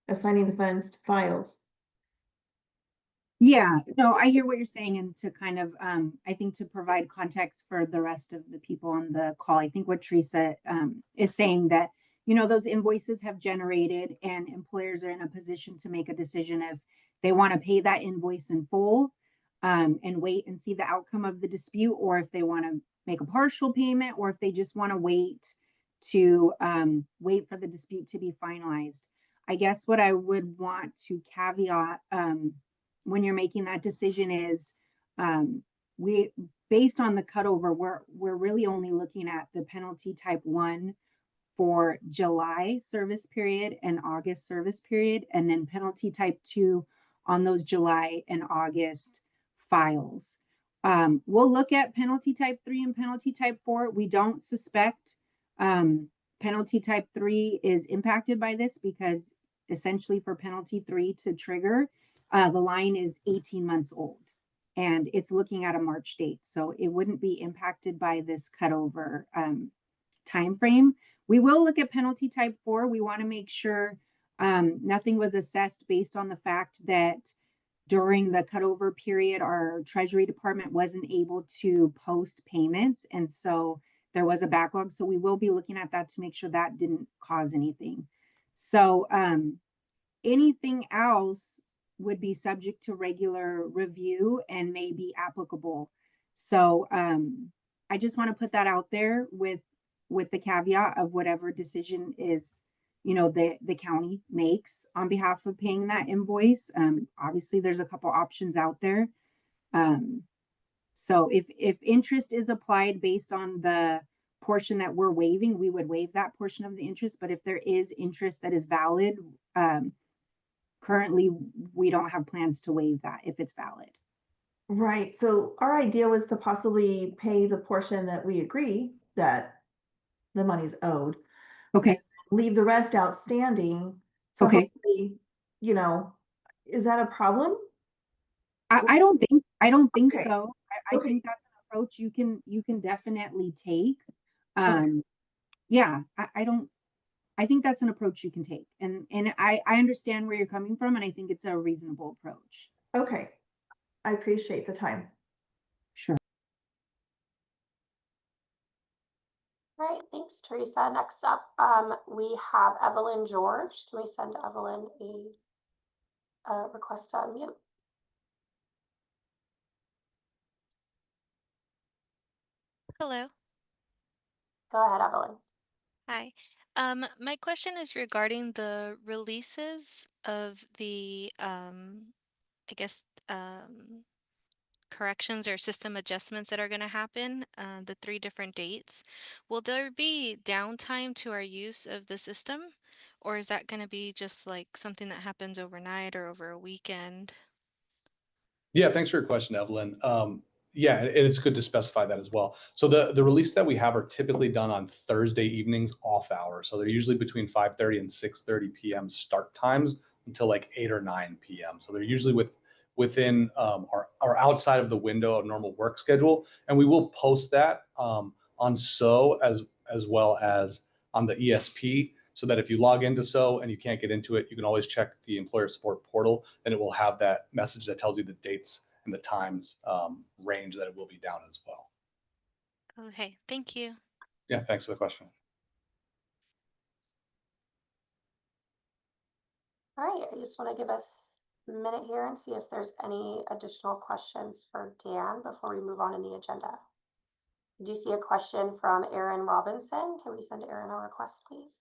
assigning the funds to files. Yeah, no, I hear what you're saying. And to kind of, I think to provide context for the rest of the people on the call, I think what Teresa is saying that, you know, those invoices have generated and employers are in a position to make a decision if they want to pay that invoice in full and wait and see the outcome of the dispute, or if they want to make a partial payment, or if they just want to wait wait for the dispute to be finalized. I guess what I would want to caveat when you're making that decision is we, based on the cutover, we're really only looking at the penalty type 1 for July service period and August service period, and then penalty type 2 on those July and August files. We'll look at penalty type 3 and penalty type 4. We don't suspect penalty type 3 is impacted by this, because essentially for penalty 3 to trigger, the line is 18 months old. and it's looking at a March date. So it wouldn't be impacted by this cutover time frame. We will look at penalty type 4. We want to make sure nothing was assessed based on the fact that during the cutover period, our Treasury Department wasn't able to post payments. And so there was a backlog. So we will be looking at that to make sure that didn't cause anything. So anything else would be subject to regular review and may be applicable. So I just want to put that out there with the caveat of whatever decision is, you know, the county makes on behalf of paying that invoice. Obviously there's a couple options out there. So if interest is applied based on the portion that we're waiving, we would waive that portion of the interest. But if there is interest that is valid, currently we don't have plans to waive that if it's valid. Right. So our idea was to possibly pay the portion that we agree that the money's owed. Okay. Leave the rest outstanding. So Okay. hopefully, you know, is that a problem? I don't think Okay. so. I Okay. think that's an approach you can definitely take. Okay. Yeah, I think that's an approach you can take. And I understand where you're coming from, and I think it's a reasonable approach. Okay. I appreciate the time. Sure. All right, thanks, Teresa. Next up, we have Evelyn George. Can we send Evelyn a request to unmute? Hello. Go ahead, Evelyn. Hi. My question is regarding the releases of the, I guess, corrections or system adjustments that are going to happen, the 3 different dates. Will there be downtime to our use of the system, or is that going to be just like something that happens overnight or over a weekend? Yeah, thanks for your question, Evelyn. Yeah, and it's good to specify that as well. So the release that we have are typically done on Thursday evenings off hours. So they're usually between 5:30 and 6:30 p.m. start times until like 8 or 9 p.m. So they're usually within or outside of the window of normal work schedule. And we will post that on SO as well as on the ESP, so that if you log into SO and you can't get into it, you can always check the employer support portal, and it will have that message that tells you the dates and the times range that it will be down as well. Okay, thank you. Yeah, thanks for the question. All right, I just want to give us a minute here and see if there's any additional questions for Dan before we move on in the agenda. Do you see a question from Aaron Robinson? Can we send Aaron a request, please?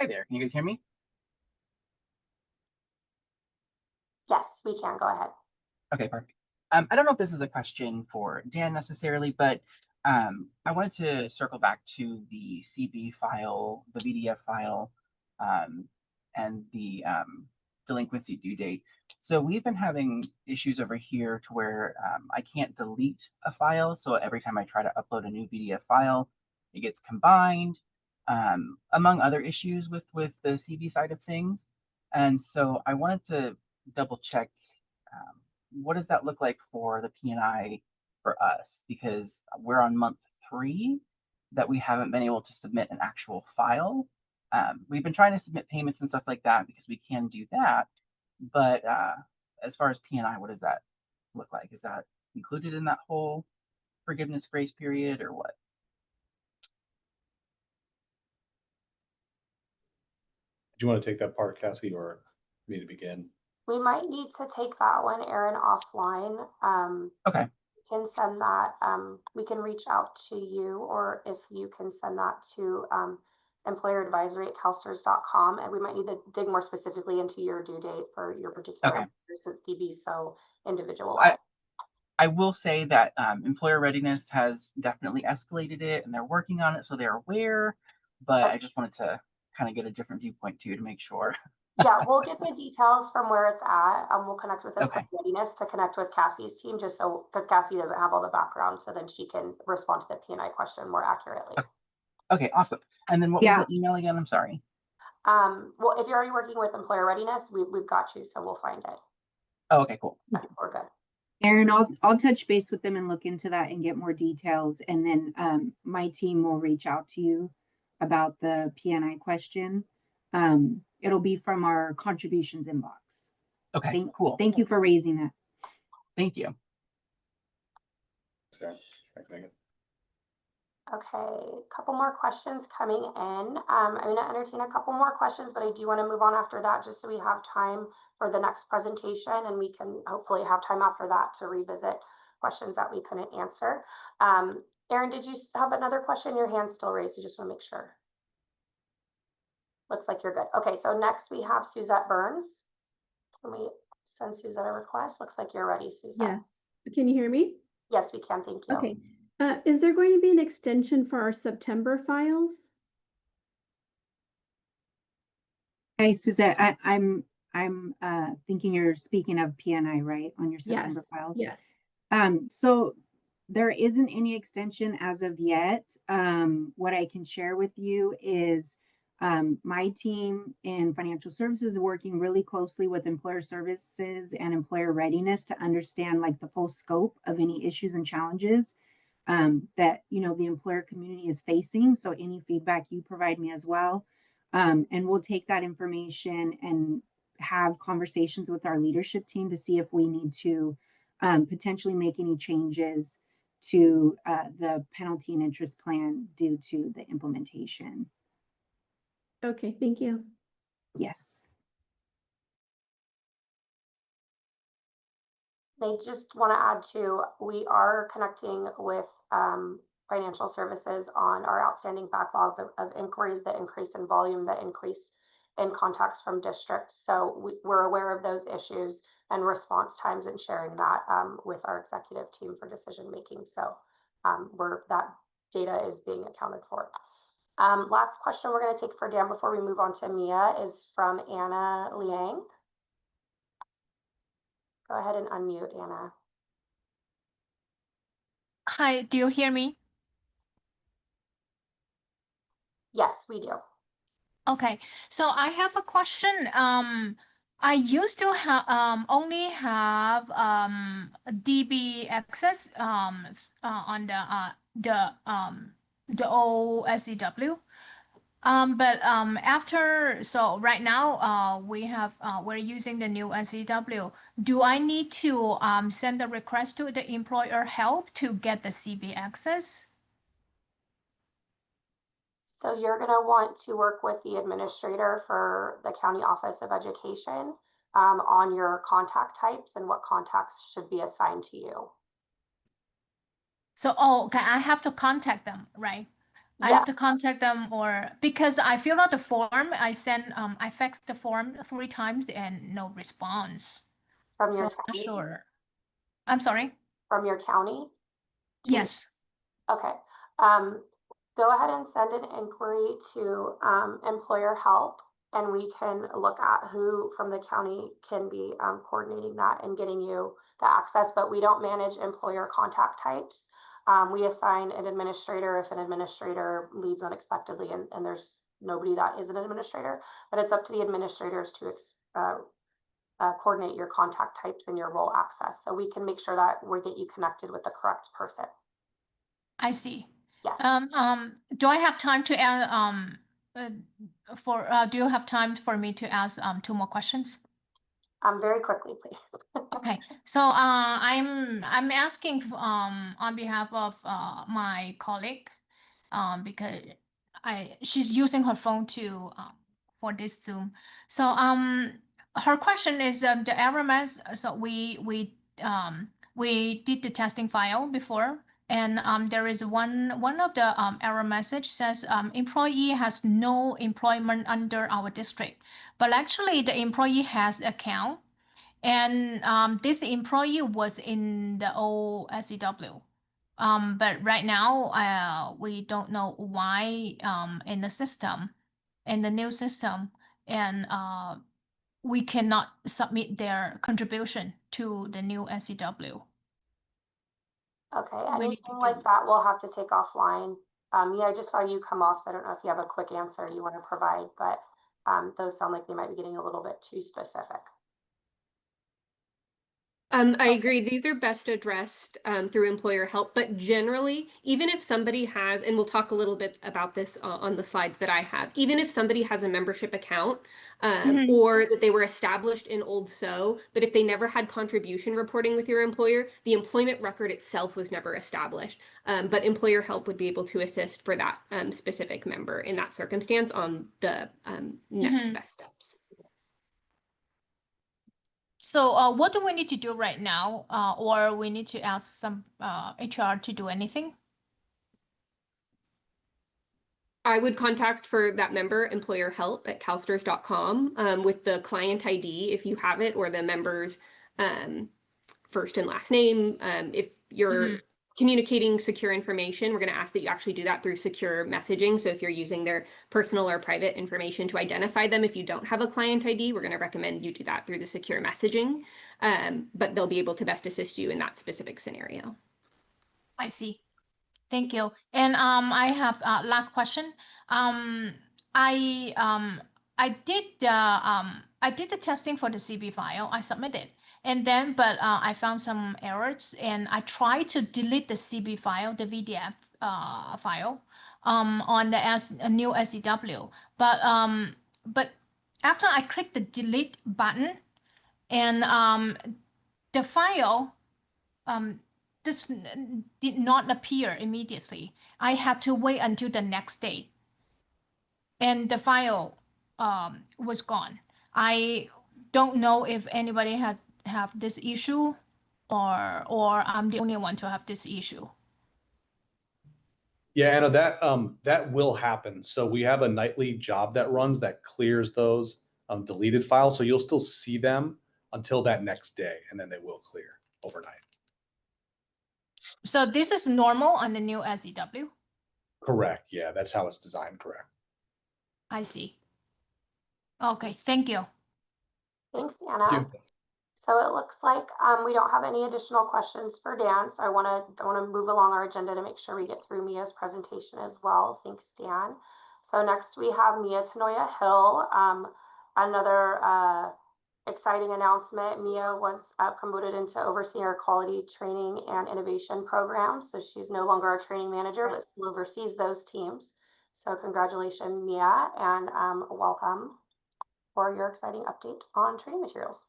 Hi there, can you guys hear me? Yes, we can. Go ahead. Okay, perfect. I don't know if this is a question for Dan necessarily, but I wanted to circle back to the CB file, the PDF file, and the delinquency due date. So we've been having issues over here to where I can't delete a file. So every time I try to upload a new PDF file, it gets combined, among other issues with the CB side of things. And so I wanted to double check, what does that look like for the P&I for us? Because we're on month 3 that we haven't been able to submit an actual file. We've been trying to submit payments and stuff like that because we can do that. But as far as P&I, what does that look like? Is that included in that whole forgiveness grace period or what? Do you want to take that part, Cassie, or me to begin? We might need to take that one, Aaron, offline. Okay. We can send that. We can reach out to you, or if you can send that to employeradvisory@calstrs.com, and we might need to dig more specifically into your due date for your particular since CB so individualized. I will say that employer readiness has definitely escalated it, and they're working on it, so they're aware. But I just wanted to kind of get a different viewpoint too to make sure. Yeah, we'll get the details from where it's at. We'll connect with Okay. readiness to connect with Cassie's team, just so because Cassie doesn't have all the background, so then she can respond to the P&I question more accurately. Okay, awesome. And then what was Yeah. the email again? I'm sorry. Well, if you're already working with employer readiness, we've got you, so we'll find it. Oh, okay, cool. Okay, we're good. Aaron, I'll touch base with them and look into that and get more details. And then my team will reach out to you about the PNI question. It'll be from our contributions inbox. Okay, cool. Thank you for raising that. Thank you. Sorry, thank you. Okay, a couple more questions coming in. I'm going to entertain a couple more questions, but I do want to move on after that just so we have time for the next presentation, and we can hopefully have time after that to revisit questions that we couldn't answer. Erin, did you have another question? Your hand's still raised. You just want to make sure. Looks like you're good. Okay, so next we have Suzette Burns. Can we send Suzette a request? Looks like you're ready, Suzette. Yes. Can you hear me? Yes, we can. Thank you. Okay. Is there going to be an extension for our September files? Hey, Suzette, I'm thinking you're speaking of PNI, right? On your September files? Yes. So there isn't any extension as of yet. What I can share with you is my team in financial services is working really closely with employer services and employer readiness to understand like the full scope of any issues and challenges that the employer community is facing. So any feedback you provide me as well, and we'll take that information and have conversations with our leadership team to see if we need to potentially make any changes to the penalty and interest plan due to the implementation. Okay, thank you. Yes. They just want to add to, we are connecting with financial services on our outstanding backlog of inquiries that increase in volume, that increase in contacts from districts. So we're aware of those issues and response times and sharing that with our executive team for decision making. So that data is being accounted for. Last question we're going to take for Dan before we move on to Mia is from Anna Liang. Go ahead and unmute, Anna. Hi, do you hear me? Yes, we do. Okay, so I have a question. I used to have only have DB access on the old SEW. But so right now we're using the new SEW. Do I need to send a request to the employer help to get the CB access? So you're going to want to work with the administrator for the County Office of Education on your contact types and what contacts should be assigned to you. So, okay, I have to contact them, right? I Yeah. have to contact them, or because I filled out the form, I faxed the form 3 times and no response. From So your I'm not county? sure. I'm sorry. From your county? Yes. Okay. Go ahead and send an inquiry to employer help, and we can look at who from the county can be coordinating that and getting you the access, but we don't manage employer contact types. We assign an administrator if an administrator leaves unexpectedly and there's nobody that is an administrator, but it's up to the administrators to coordinate your contact types and your role access. So we can make sure that we get you connected with the correct person. I see. Yes. Do I have time to add do you have time for me to ask 2 more questions? Very quickly, please. Okay, so I'm asking on behalf of my colleague because she's using her phone to for this Zoom. So her question is the error mess. So we did the testing file before, and there is one of the error message says employee has no employment under our district, but actually the employee has account. And this employee was in the old SEW. But right now, we don't know why in the new system, and we cannot submit their contribution to the new SEW. Okay, anything like that we'll have to take offline Mia, I just saw you come off, so I don't know if you have a quick answer you want to provide, but those sound like they might be getting a little bit too specific. I agree. These are best addressed through employer help, but generally, even if somebody has, and we'll talk a little bit about this on the slides that I have, even if somebody has a membership account or that they were established in Old So, but if they never had contribution reporting with your employer, the employment record itself was never established. But employer help would be able to assist for that specific member in that circumstance on the next best steps. So what do we need to do right now? Or we need to ask some HR to do anything? I would contact for that member employer help at CalSTRS.com with the client ID if you have it, or the member's first and last name. If you're communicating secure information, we're going to ask that you actually do that through secure messaging. So if you're using their personal or private information to identify them, if you don't have a client ID, we're going to recommend you do that through the secure messaging. But they'll be able to best assist you in that specific scenario. I see. Thank you. And I have last question. I did the testing for the CB file. I submitted, and then but I found some errors, and I tried to delete the CB file, the VDF file, on the a new SEW. But after I clicked the delete button, and the file this did not appear immediately. I had to wait until the next day, and the file was gone. I don't know if anybody have this issue, or I'm the only one to have this issue. Yeah, Anna, that will happen. So we have a nightly job that runs that clears those deleted files. So you'll still see them until that next day, and then they will clear overnight. So this is normal on the new SEW? Correct. Yeah, that's how it's designed. Correct. I see. Okay, thank you. Thanks, Anna. Thank you. So it looks like we don't have any additional questions for Dan. So I want to move along our agenda to make sure we get through Mia's presentation as well. Thanks, Dan. So next we have Mia Tanoya Hill. Another exciting announcement. Mia was promoted into overseeing our quality training and innovation programs. So she's no longer a training manager, but still oversees those teams. So congratulations, Mia, and welcome for your exciting update on training materials.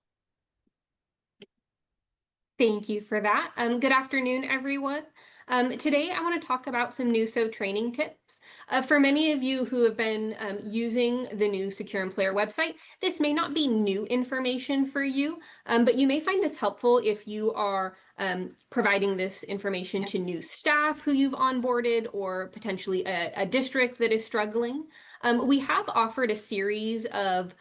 Thank you for that. Good afternoon, everyone. Today, I want to talk about some NewSo training tips. For many of you who have been using the new Secure Employer website, this may not be new information for you, but you may find this helpful if you are providing this information to new staff who you've onboarded, or potentially a district that is struggling. We have offered a series of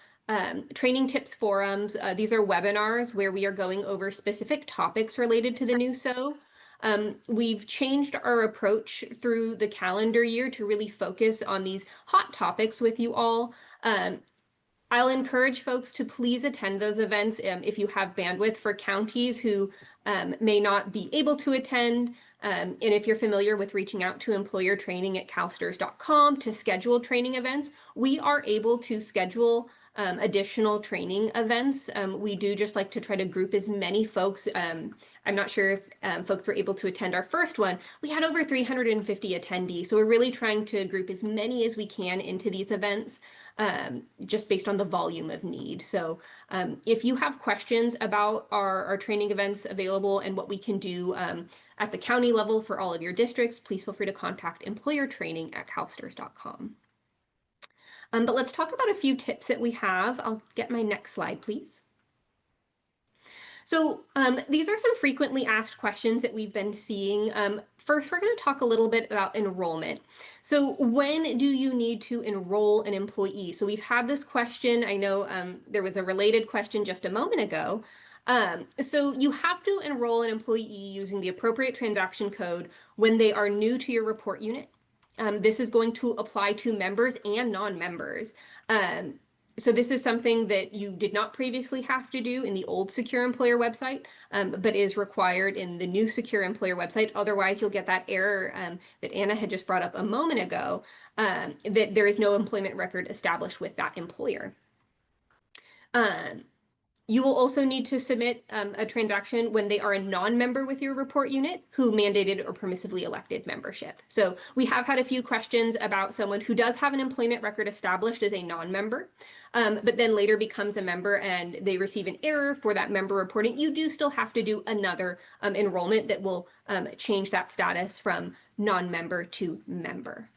training tips forums. These are webinars where we are going over specific topics related to the NewSo. We've changed our approach through the calendar year to really focus on these hot topics with you all. I'll encourage folks to please attend those events if you have bandwidth. For counties who may not be able to attend, and if you're familiar with reaching out to employer training at CalSTRS.com to schedule training events, we are able to schedule additional training events. We do just like to try to group as many folks. I'm not sure if folks were able to attend our first one. We had over 350 attendees, so we're really trying to group as many as we can into these events, just based on the volume of need. So if you have questions about our training events available and what we can do at the county level for all of your districts, please feel free to contact employer training at CalSTRS.com. But let's talk about a few tips that we have. I'll get my next slide, please. So these are some frequently asked questions that we've been seeing. First, we're going to talk a little bit about enrollment. So when do you need to enroll an employee? So we've had this question. I know there was a related question just a moment ago. So you have to enroll an employee using the appropriate transaction code when they are new to your report unit. This is going to apply to members and non-members. So this is something that you did not previously have to do in the old Secure Employer website, but is required in the new Secure Employer website. Otherwise, you'll get that error that Anna had just brought up a moment ago, that there is no employment record established with that employer. You will also need to submit a transaction when they are a non-member with your report unit who mandated or permissively elected membership. So we have had a few questions about someone who does have an employment record established as a non-member, but then later becomes a member and they receive an error for that member reporting. You do still have to do another enrollment that will change that status from non-member to member.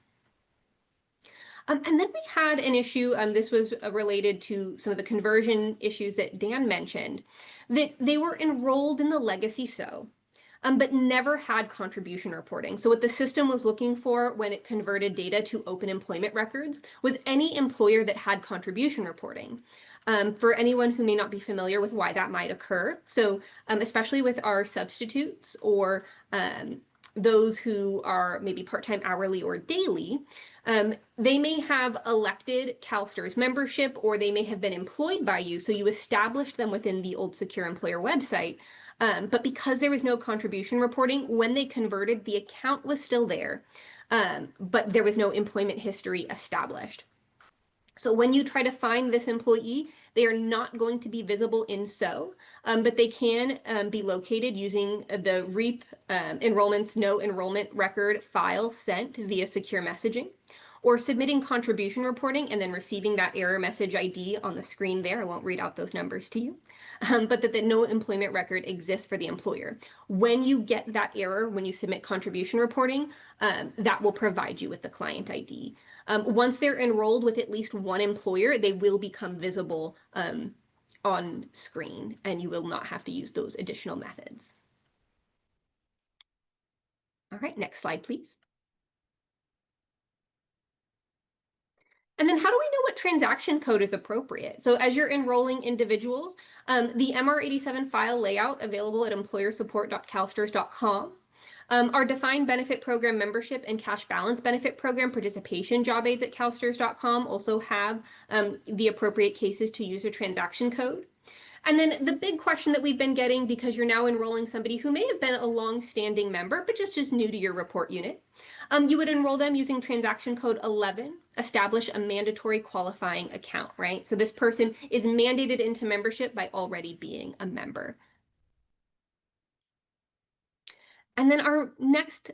And then we had an issue, this was related to some of the conversion issues that Dan mentioned, that they were enrolled in the legacy SO, but never had contribution reporting. So what the system was looking for when it converted data to open employment records was any employer that had contribution reporting. For anyone who may not be familiar with why that might occur, so especially with our substitutes or those who are maybe part-time, hourly, or daily, they may have elected CalSTRS membership, or they may have been employed by you, so you established them within the old Secure Employer website. But because there was no contribution reporting, when they converted, the account was still there, but there was no employment history established. So when you try to find this employee, they are not going to be visible in SO, but they can be located using the REAP enrollments no enrollment record file sent via secure messaging, or submitting contribution reporting and then receiving that error message ID on the screen there. I won't read out those numbers to you, but that no employment record exists for the employer. When you get that error, when you submit contribution reporting, that will provide you with the client ID. Once they're enrolled with at least one employer, they will become visible on screen, and you will not have to use those additional methods. All right, next slide, please. And then how do we know what transaction code is appropriate? So as you're enrolling individuals, the MR87 file layout available at employersupport.calstrs.com. Our defined benefit program membership and cash balance benefit program participation job aids at calstrs.com also have the appropriate cases to use a transaction code. And then the big question that we've been getting, because you're now enrolling somebody who may have been a long-standing member, but just new to your report unit, you would enroll them using transaction code 11, establish a mandatory qualifying account, right? So this person is mandated into membership by already being a member. And then our next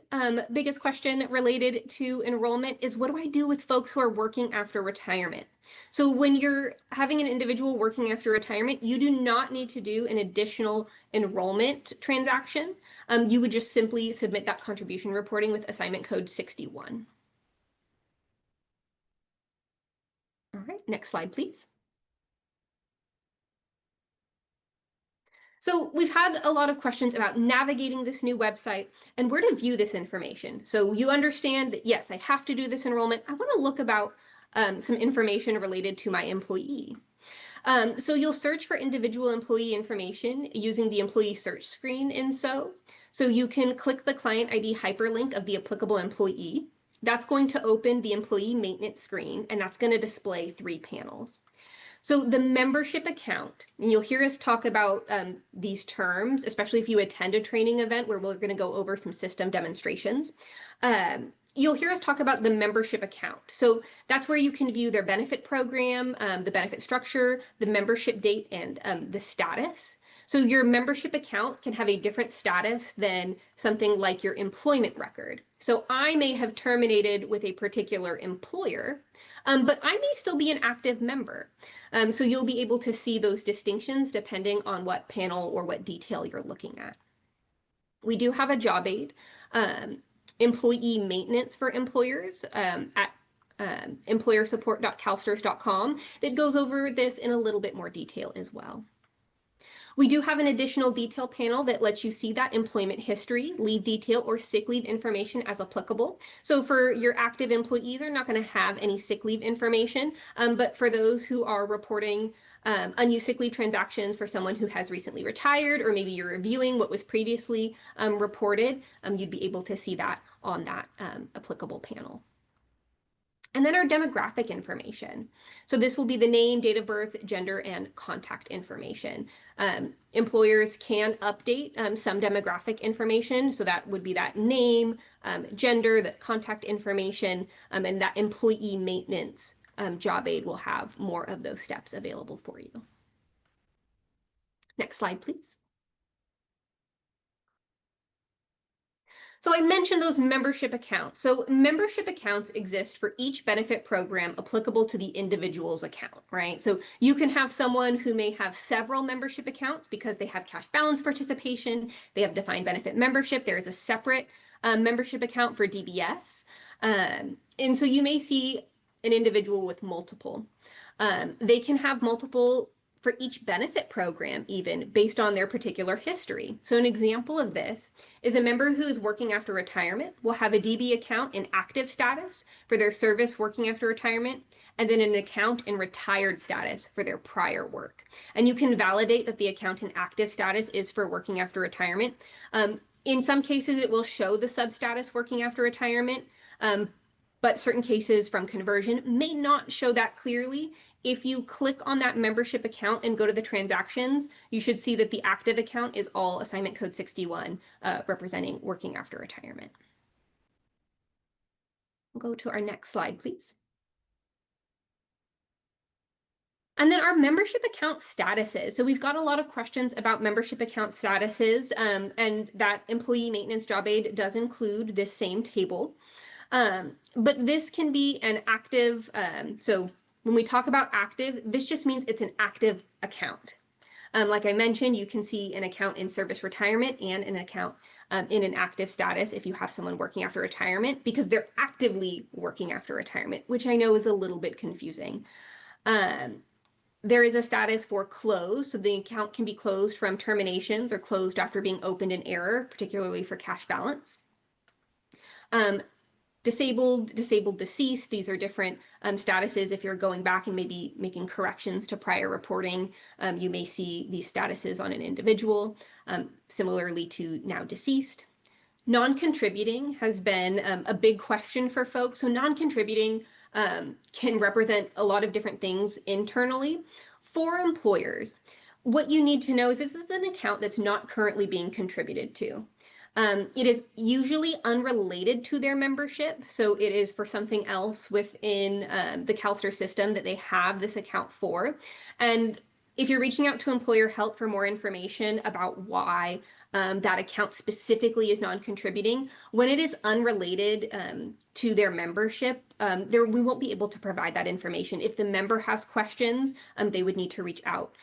biggest question related to enrollment is, what do I do with folks who are working after retirement? So when you're having an individual working after retirement, you do not need to do an additional enrollment transaction. You would just simply submit that contribution reporting with assignment code 61. All right, next slide, please. So we've had a lot of questions about navigating this new website and where to view this information. So you understand that, yes, I have to do this enrollment. I want to look about some information related to my employee. So you'll search for individual employee information using the employee search screen in SO. So you can click the client ID hyperlink of the applicable employee. That's going to open the employee maintenance screen, and that's going to display 3 panels. So the membership account, and you'll hear us talk about these terms, especially if you attend a training event where we're going to go over some system demonstrations. You'll hear us talk about the membership account. So that's where you can view their benefit program, the benefit structure, the membership date, and the status. So your membership account can have a different status than something like your employment record. So I may have terminated with a particular employer, but I may still be an active member. So you'll be able to see those distinctions depending on what panel or what detail you're looking at. We do have a job aid, employee maintenance for employers at employersupport.calstrs.com that goes over this in a little bit more detail as well. We do have an additional detail panel that lets you see that employment history, leave detail, or sick leave information as applicable. So for your active employees, are not going to have any sick leave information, but for those who are reporting unused sick leave transactions for someone who has recently retired, or maybe you're reviewing what was previously reported, you'd be able to see that on that applicable panel. And then our demographic information. So this will be the name, date of birth, gender, and contact information. Employers can update some demographic information. So that would be that name, gender, that contact information, and that employee maintenance job aid will have more of those steps available for you. Next slide, please. So I mentioned those membership accounts. So membership accounts exist for each benefit program applicable to the individual's account, right? So you can have someone who may have several membership accounts because they have cash balance participation, they have defined benefit membership, there is a separate membership account for DBS. And so you may see an individual with multiple. They can have multiple for each benefit program, even based on their particular history. So an example of this is a member who is working after retirement will have a DB account in active status for their service working after retirement, and then an account in retired status for their prior work. And you can validate that the account in active status is for working after retirement. In some cases, it will show the substatus working after retirement, but certain cases from conversion may not show that clearly. If you click on that membership account and go to the transactions, you should see that the active account is all assignment code 61, representing working after retirement. We'll go to our next slide, please. And then our membership account statuses. So we've got a lot of questions about membership account statuses, and that employee maintenance job aid does include this same table. But this can be an active, so when we talk about active, this just means it's an active account. Like I mentioned, you can see an account in service retirement and an account in an active status if you have someone working after retirement, because they're actively working after retirement, which I know is a little bit confusing. There is a status for closed, so the account can be closed from terminations or closed after being opened in error, particularly for cash balance. Disabled, deceased, these are different statuses. If you're going back and maybe making corrections to prior reporting, you may see these statuses on an individual, similarly to now deceased. Non-contributing has been a big question for folks. So non-contributing can represent a lot of different things internally. For employers, what you need to know is this is an account that's not currently being contributed to. It is usually unrelated to their membership, so it is for something else within the CalSTRS system that they have this account for. And if you're reaching out to employer help for more information about why that account specifically is non-contributing, when it is unrelated to their membership, we won't be able to provide that information. If the member has questions, they would need to reach out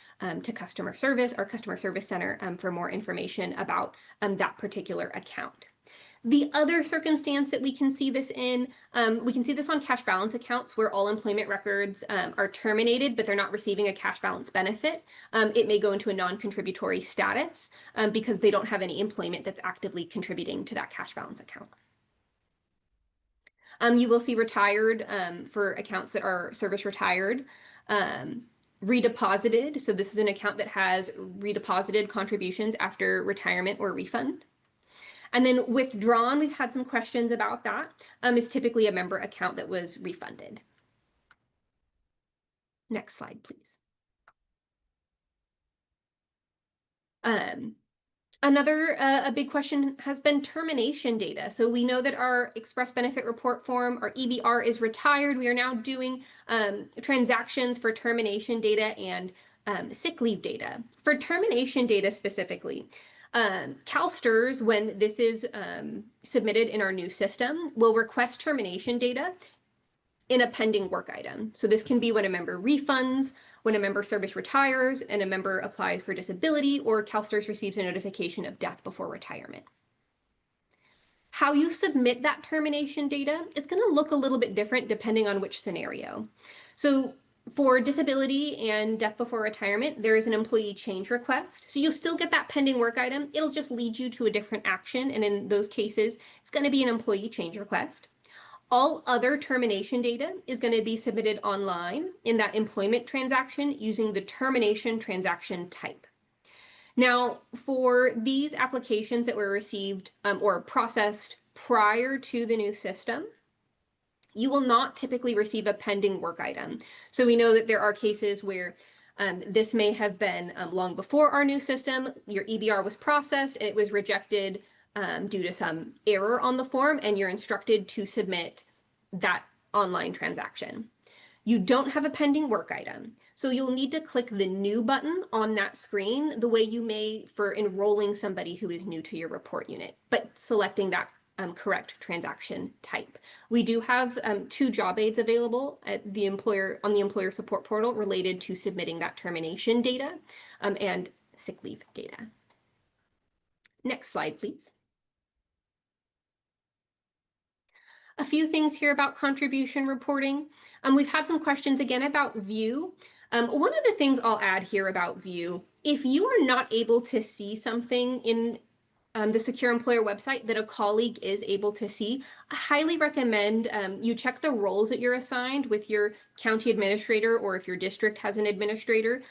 to customer service or customer service center for more information about that particular account. The other circumstance that we can see this in, we can see this on cash balance accounts where all employment records are terminated, but they're not receiving a cash balance benefit. It may go into a non-contributory status because they don't have any employment that's actively contributing to that cash balance account. You will see retired for accounts that are service retired. Redeposited, so this is an account that has redeposited contributions after retirement or refund. And then withdrawn, we've had some questions about that, is typically a member account that was refunded. Next slide, please. Another a big question has been termination data. So we know that our express benefit report form, our EBR, is retired. We are now doing transactions for termination data and sick leave data. For termination data specifically, CalSTRS, when this is submitted in our new system, will request termination data in a pending work item. So this can be when a member refunds, when a member service retires, and a member applies for disability, or CalSTRS receives a notification of death before retirement. How you submit that termination data is going to look a little bit different depending on which scenario. So for disability and death before retirement, there is an employee change request. So you'll still get that pending work item. It'll just lead you to a different action. And in those cases, it's going to be an employee change request. All other termination data is going to be submitted online in that employment transaction using the termination transaction type. Now, for these applications that were received or processed prior to the new system, You will not typically receive a pending work item. So we know that there are cases where this may have been long before our new system, your EBR was processed and it was rejected due to some error on the form, and you're instructed to submit that online transaction. You don't have a pending work item, so you'll need to click the new button on that screen the way you may for enrolling somebody who is new to your report unit, but selecting that correct transaction type. We do have 2 job aids available at the on the employer support portal related to submitting that termination data and sick leave data. Next slide, please. A few things here about contribution reporting. We've had some questions again about view. One of the things I'll add here about view, if you are not able to see something in the Secure Employer website that a colleague is able to see, I highly recommend you check the roles that you're assigned with your county administrator, or if your district has an administrator.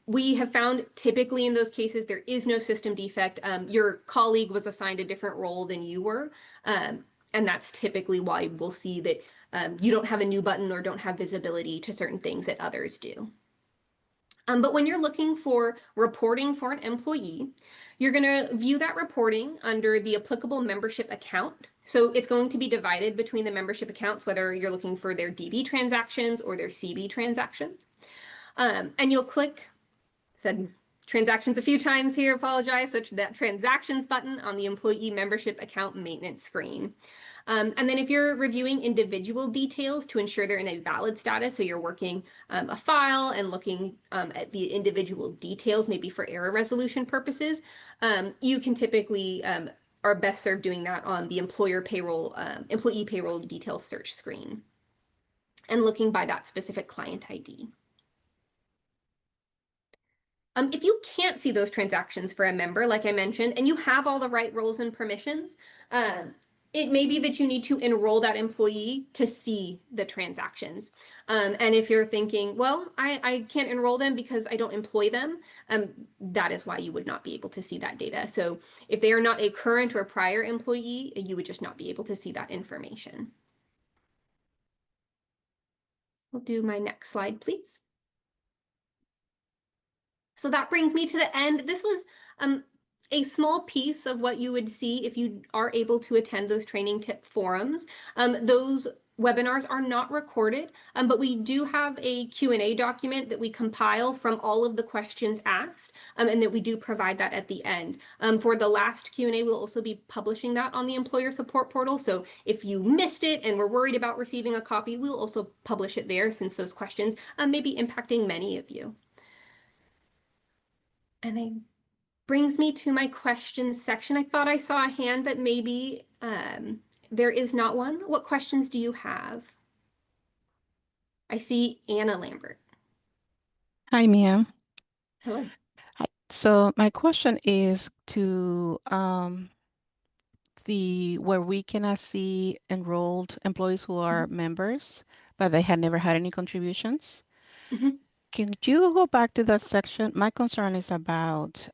We have found typically in those cases there is no system defect. Your colleague was assigned a different role than you were. And that's typically why we'll see that you don't have a new button or don't have visibility to certain things that others do. But when you're looking for reporting for an employee, you're going to view that reporting under the applicable membership account. So it's going to be divided between the membership accounts, whether you're looking for their DB transactions or their CB transactions. And you'll click, said transactions a few times here, apologize, such that transactions button on the employee membership account maintenance screen. And then if you're reviewing individual details to ensure they're in a valid status, so you're working a file and looking at the individual details, maybe for error resolution purposes, you can typically are best served doing that on the employee payroll details search screen and looking by that specific client ID. If you can't see those transactions for a member, like I mentioned, and you have all the right roles and permissions, it may be that you need to enroll that employee to see the transactions. And if you're thinking, well, I can't enroll them because I don't employ them, that is why you would not be able to see that data. So if they are not a current or prior employee, you would just not be able to see that information. We'll do my next slide, please. So that brings me to the end. This was a small piece of what you would see if you are able to attend those training tip forums. Those webinars are not recorded, but we do have a Q&A document that we compile from all of the questions asked, and that we do provide that at the end. For the last Q&A, we'll also be publishing that on the employer support portal. So if you missed it and were worried about receiving a copy, we'll also publish it there, since those questions may be impacting many of you. And it brings me to my questions section. I thought I saw a hand, but maybe there is not one. What questions do you have? I see Anna Lambert. Hi, Mia. Hello. Hi. So my question is to where we cannot see enrolled employees who are members, but they had never had any contributions. Mhm. Can you go back to that section? My concern is about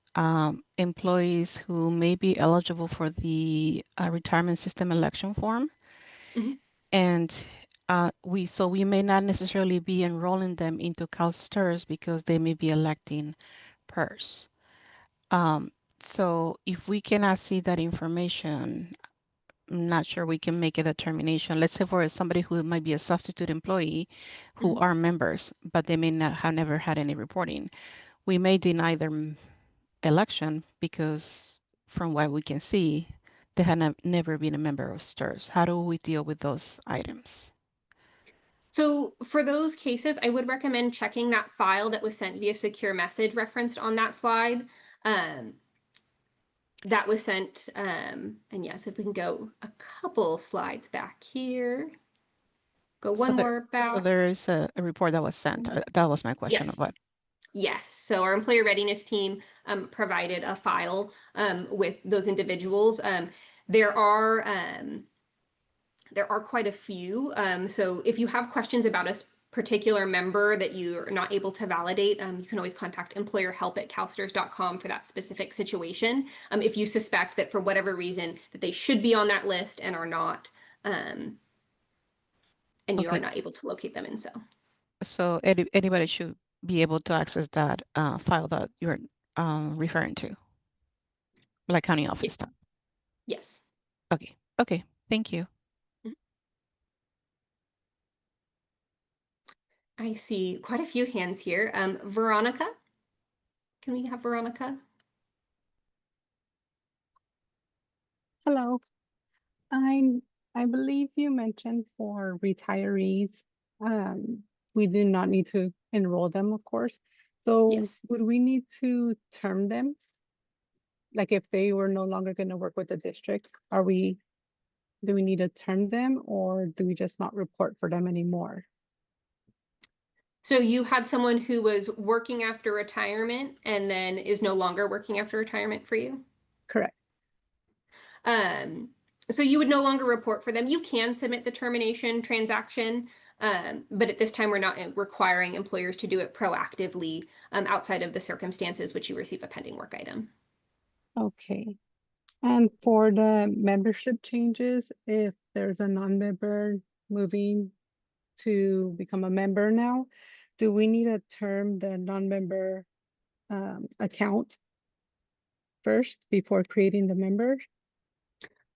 employees who may be eligible for the retirement system election form. Mhm. And we may not necessarily be enrolling them into CalSTRS because they may be electing PERS. So if we cannot see that information, I'm not sure we can make a determination. Let's say for somebody who might be a substitute employee who are members, but they may not have never had any reporting. We may deny their election because from what we can see, they have never been a member of STRS. How do we deal with those items? So for those cases, I would recommend checking that file that was sent via secure message referenced on that slide. That was sent, and yes, if we can go a couple slides back here. Go one more back. So there is a report that was sent. That was my question of what. Yes. So our employer readiness team provided a file with those individuals. There are quite a few. So if you have questions about a particular member that you're not able to validate, you can always contact employerhelp@calstrs.com for that specific situation. If you suspect that for whatever reason that they should be on that list and are not, and you are Okay. not able to locate them in So. So anybody should be able to access that file that you're referring to, like county office stuff. Yes. Okay. Okay. Thank you. I see quite a few hands here. Veronica, can we have Veronica? Hello. I believe you mentioned for retirees, um, we do not need to enroll them, of course. So Yes. would we need to term them? Like if they were no longer going to work with the district, do we need to term them or do we just not report for them anymore? So you had someone who was working after retirement and then is no longer working after retirement for you? Correct. Um, so you would no longer report for them. You can submit the termination transaction, but at this time, we're not requiring employers to do it proactively outside of the circumstances which you receive a pending work item. Okay. And for the membership changes, if there's a non-member moving to become a member now, do we need to term the non-member account first before creating the member?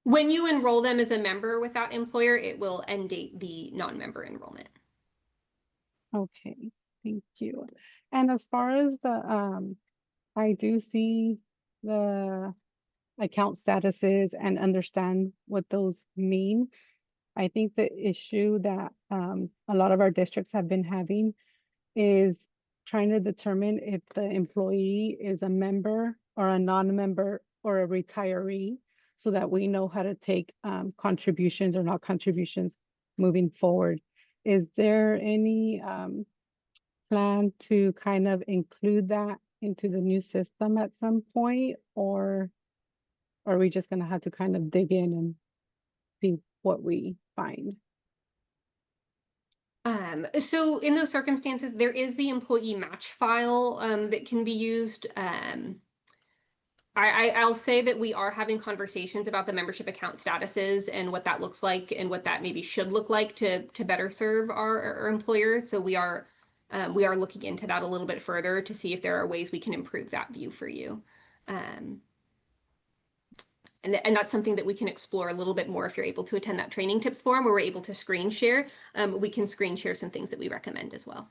When you enroll them as a member with that employer, it will end date the non-member enrollment. Okay, thank you. And as far as I do see the account statuses and understand what those mean. I think the issue that a lot of our districts have been having is trying to determine if the employee is a member or a non-member or a retiree so that we know how to take contributions or not contributions moving forward. Is there any plan to kind of include that into the new system at some point, or are we just going to have to kind of dig in and see what we find? So in those circumstances, there is the employee match file that can be used. I'll say that we are having conversations about the membership account statuses and what that looks like and what that maybe should look like to better serve our employers. So we are looking into that a little bit further to see if there are ways we can improve that view for you. And that's something that we can explore a little bit more if you're able to attend that training tips forum where we're able to screen share. We can screen share some things that we recommend as well.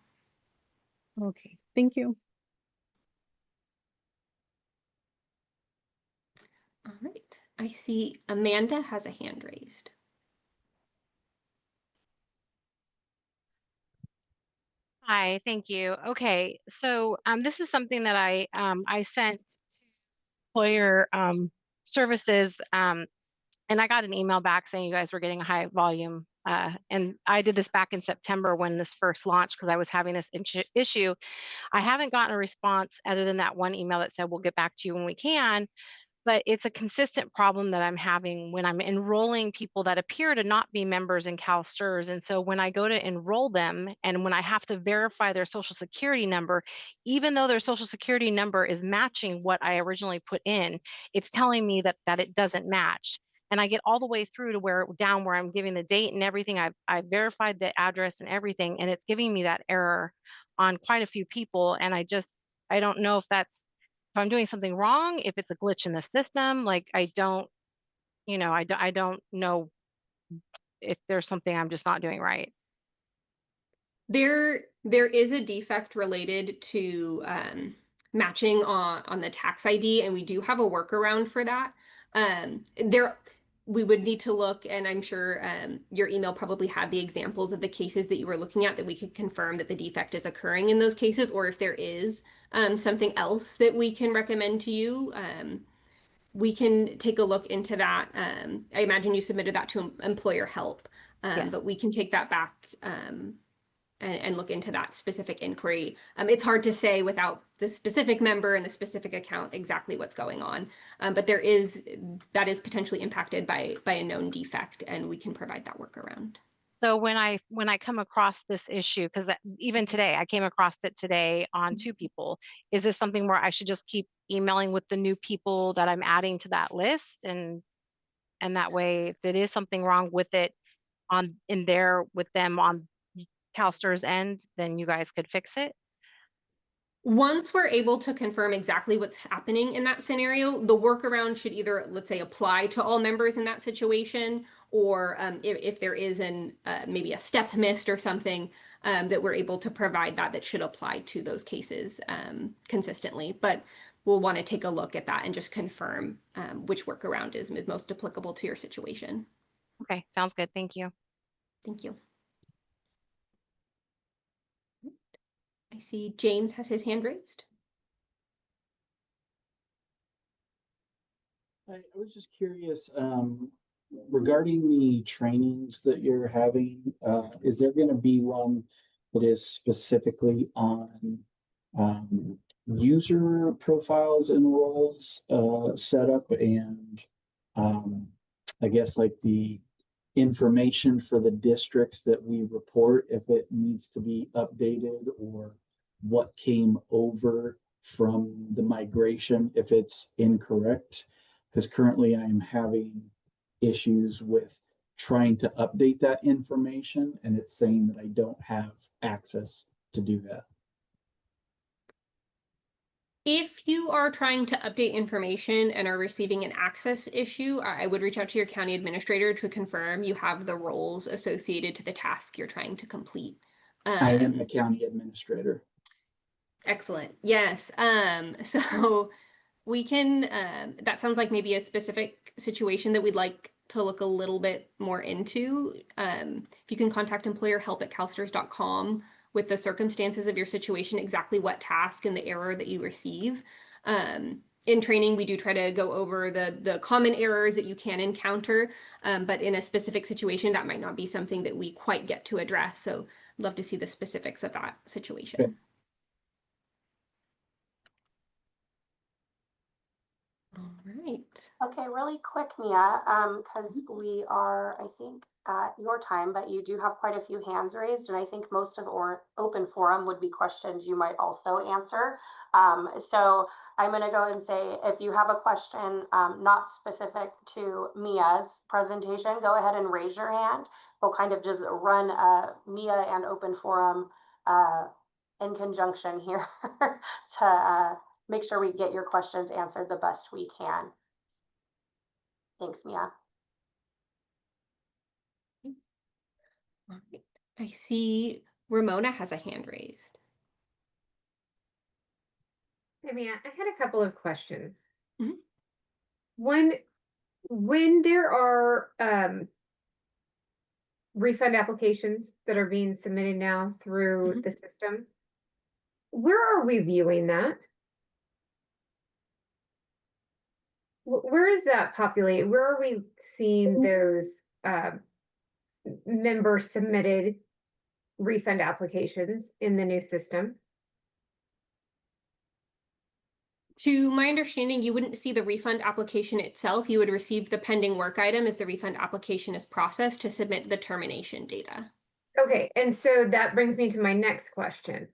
Okay, thank you. All right, I see Amanda has a hand raised. Hi, thank you. Okay, so this is something that I sent to employer services, and I got an email back saying you guys were getting a high volume. And I did this back in September when this first launched because I was having this issue. I haven't gotten a response other than that one email that said we'll get back to you when we can. But it's a consistent problem that I'm having when I'm enrolling people that appear to not be members in CalSTRS. And so when I go to enroll them and when I have to verify their social security number, even though their social security number is matching what I originally put in, it's telling me that it doesn't match. And I get all the way through to where I'm giving the date and everything. I've verified the address and everything, and it's giving me that error on quite a few people. And I don't know if I'm doing something wrong, if it's a glitch in the system. Like I don't know if there's something I'm just not doing right. There is a defect related to matching on the tax ID, and we do have a workaround for that. We would need to look, and I'm sure your email probably had the examples of the cases that you were looking at that we could confirm that the defect is occurring in those cases, or if there is something else that we can recommend to you. We can take a look into that. I imagine you submitted that to employer help, Yes. but we can take that back and look into that specific inquiry. It's hard to say without the specific member and the specific account exactly what's going on, but that is potentially impacted by a known defect, and we can provide that workaround. So when I come across this issue, because even today I came across it today on two people, is this something where I should just keep emailing with the new people that I'm adding to that list, and that way if there is something wrong with it, in there with them on CalSTRS end, then you guys could fix it? Once we're able to confirm exactly what's happening in that scenario, the workaround should either, let's say, apply to all members in that situation, or if there is maybe a step missed or something, that we're able to provide that should apply to those cases consistently. But we'll want to take a look at that and just confirm which workaround is most applicable to your situation. Okay, sounds good. Thank you. Thank you. I see James has his hand raised. I was just curious, regarding the trainings that you're having, is there going to be one that is specifically on user profiles and roles setup and I guess like the information for the districts that we report, if it needs to be updated, or what came over from the migration if it's incorrect? Because currently I am having issues with trying to update that information, and it's saying that I don't have access to do that. If you are trying to update information and are receiving an access issue, I would reach out to your county administrator to confirm you have the roles associated to the task you're trying to complete. I am the county administrator. Excellent. Yes. So we can, that sounds like maybe a specific situation that we'd like to look a little bit more into. If you can contact employerhelp@calstrs.com with the circumstances of your situation, exactly what task and the error that you receive. In training, we do try to go over the common errors that you can encounter, but in a specific situation, that might not be something that we quite get to address. So I'd love to see the specifics of that situation. Okay. All right. Okay, really quick, Mia, because we are, I think, at your time, but you do have quite a few hands raised, and I think most of our open forum would be questions you might also answer. So I'm going to go and say, if you have a question not specific to Mia's presentation, go ahead and raise your hand. We'll kind of just run Mia and open forum in conjunction here to make sure we get your questions answered the best we can. Thanks, Mia. All right. I see Ramona has a hand raised. Hey, Mia, I had a couple of questions. Mm-hmm. One, when there are refund applications that are being submitted now through the system, where are we viewing that? Where is that populated? Where are we seeing those member submitted refund applications in the new system? To my understanding, you wouldn't see the refund application itself. You would receive the pending work item as the refund application is processed to submit the termination data. Okay, and so that brings me to my next question.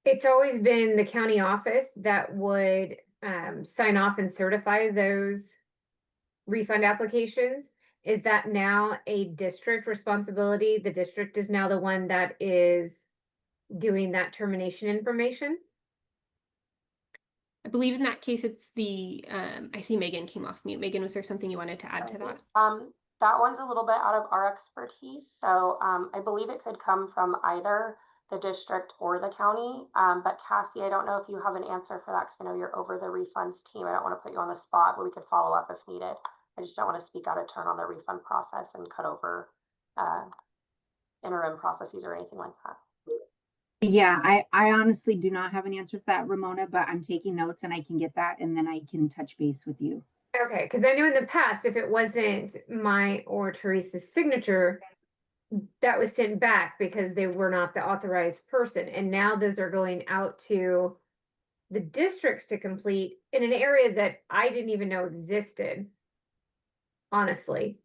It's always been the county office that would sign off and certify those refund applications. Is that now a district responsibility? The district is now the one that is doing that termination information? I believe in that case, it's the, I see Megan came off mute. Megan, was there something you wanted to add to that? That one's a little bit out of our expertise. So I believe it could come from either the district or the county. But Cassie, I don't know if you have an answer for that, because I know you're over the refunds team. I don't want to put you on the spot, but we could follow up if needed. I just don't want to speak out of turn on the refund process and cut over interim processes or anything like that. Yeah, I honestly do not have an answer for that, Ramona, but I'm taking notes and I can get that and then I can touch base with you. Okay, because I know in the past, if it wasn't my or Teresa's signature, that was sent back because they were not the authorized person. And now those are going out to the districts to complete in an area that I didn't even know existed, honestly.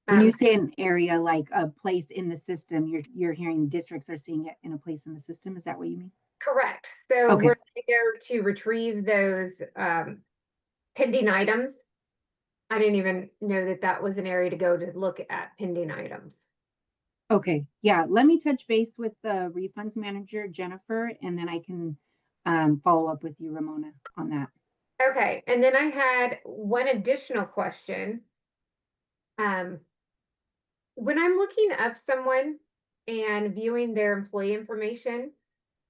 When you say an area like a place in the system, you're hearing districts are seeing it in a place in the system. Is that what you mean? Correct. So Okay. we're going to go to retrieve those pending items. I didn't even know that that was an area to go to look at pending items. Okay, yeah, let me touch base with the refunds manager, Jennifer, and then I can follow up with you, Ramona, on that. Okay, and then I had one additional question. When I'm looking up someone and viewing their employee information,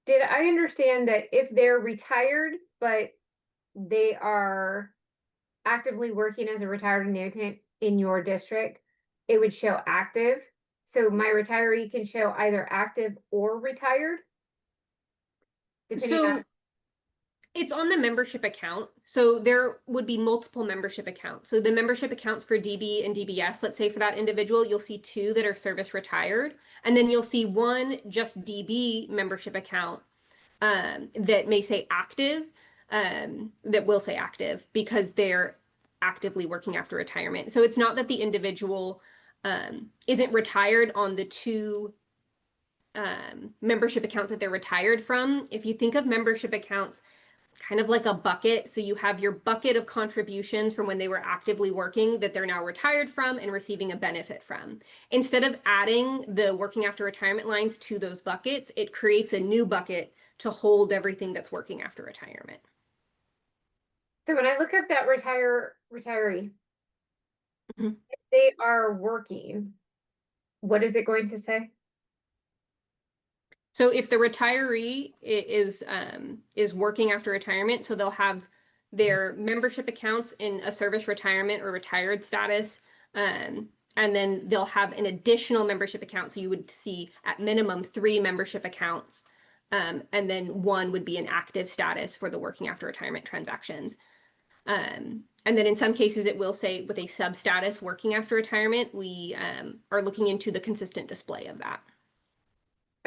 did I understand that if they're retired, but they are actively working as a retired annuitant in your district, it would show active? So my retiree can show either active or retired? Depending So on it's on the membership account. So there would be multiple membership accounts. So the membership accounts for DB and DBS, let's say for that individual, you'll see 2 that are service retired. And then you'll see 1 just DB membership account that may say active, that will say active because they're actively working after retirement. So it's not that the individual isn't retired on the 2 membership accounts that they're retired from. If you think of membership accounts kind of like a bucket. So you have your bucket of contributions from when they were actively working that they're now retired from and receiving a benefit from. Instead of adding the working after retirement lines to those buckets, it creates a new bucket to hold everything that's working after retirement. So when I look up that retiree, Mhm. if they are working, what is it going to say? So if the retiree is working after retirement, so they'll have their membership accounts in a service retirement or retired status, and then they'll have an additional membership account. So you would see at minimum 3 membership accounts, and then 1 would be an active status for the working after retirement transactions. And then in some cases, it will say with a sub status working after retirement, we are looking into the consistent display of that.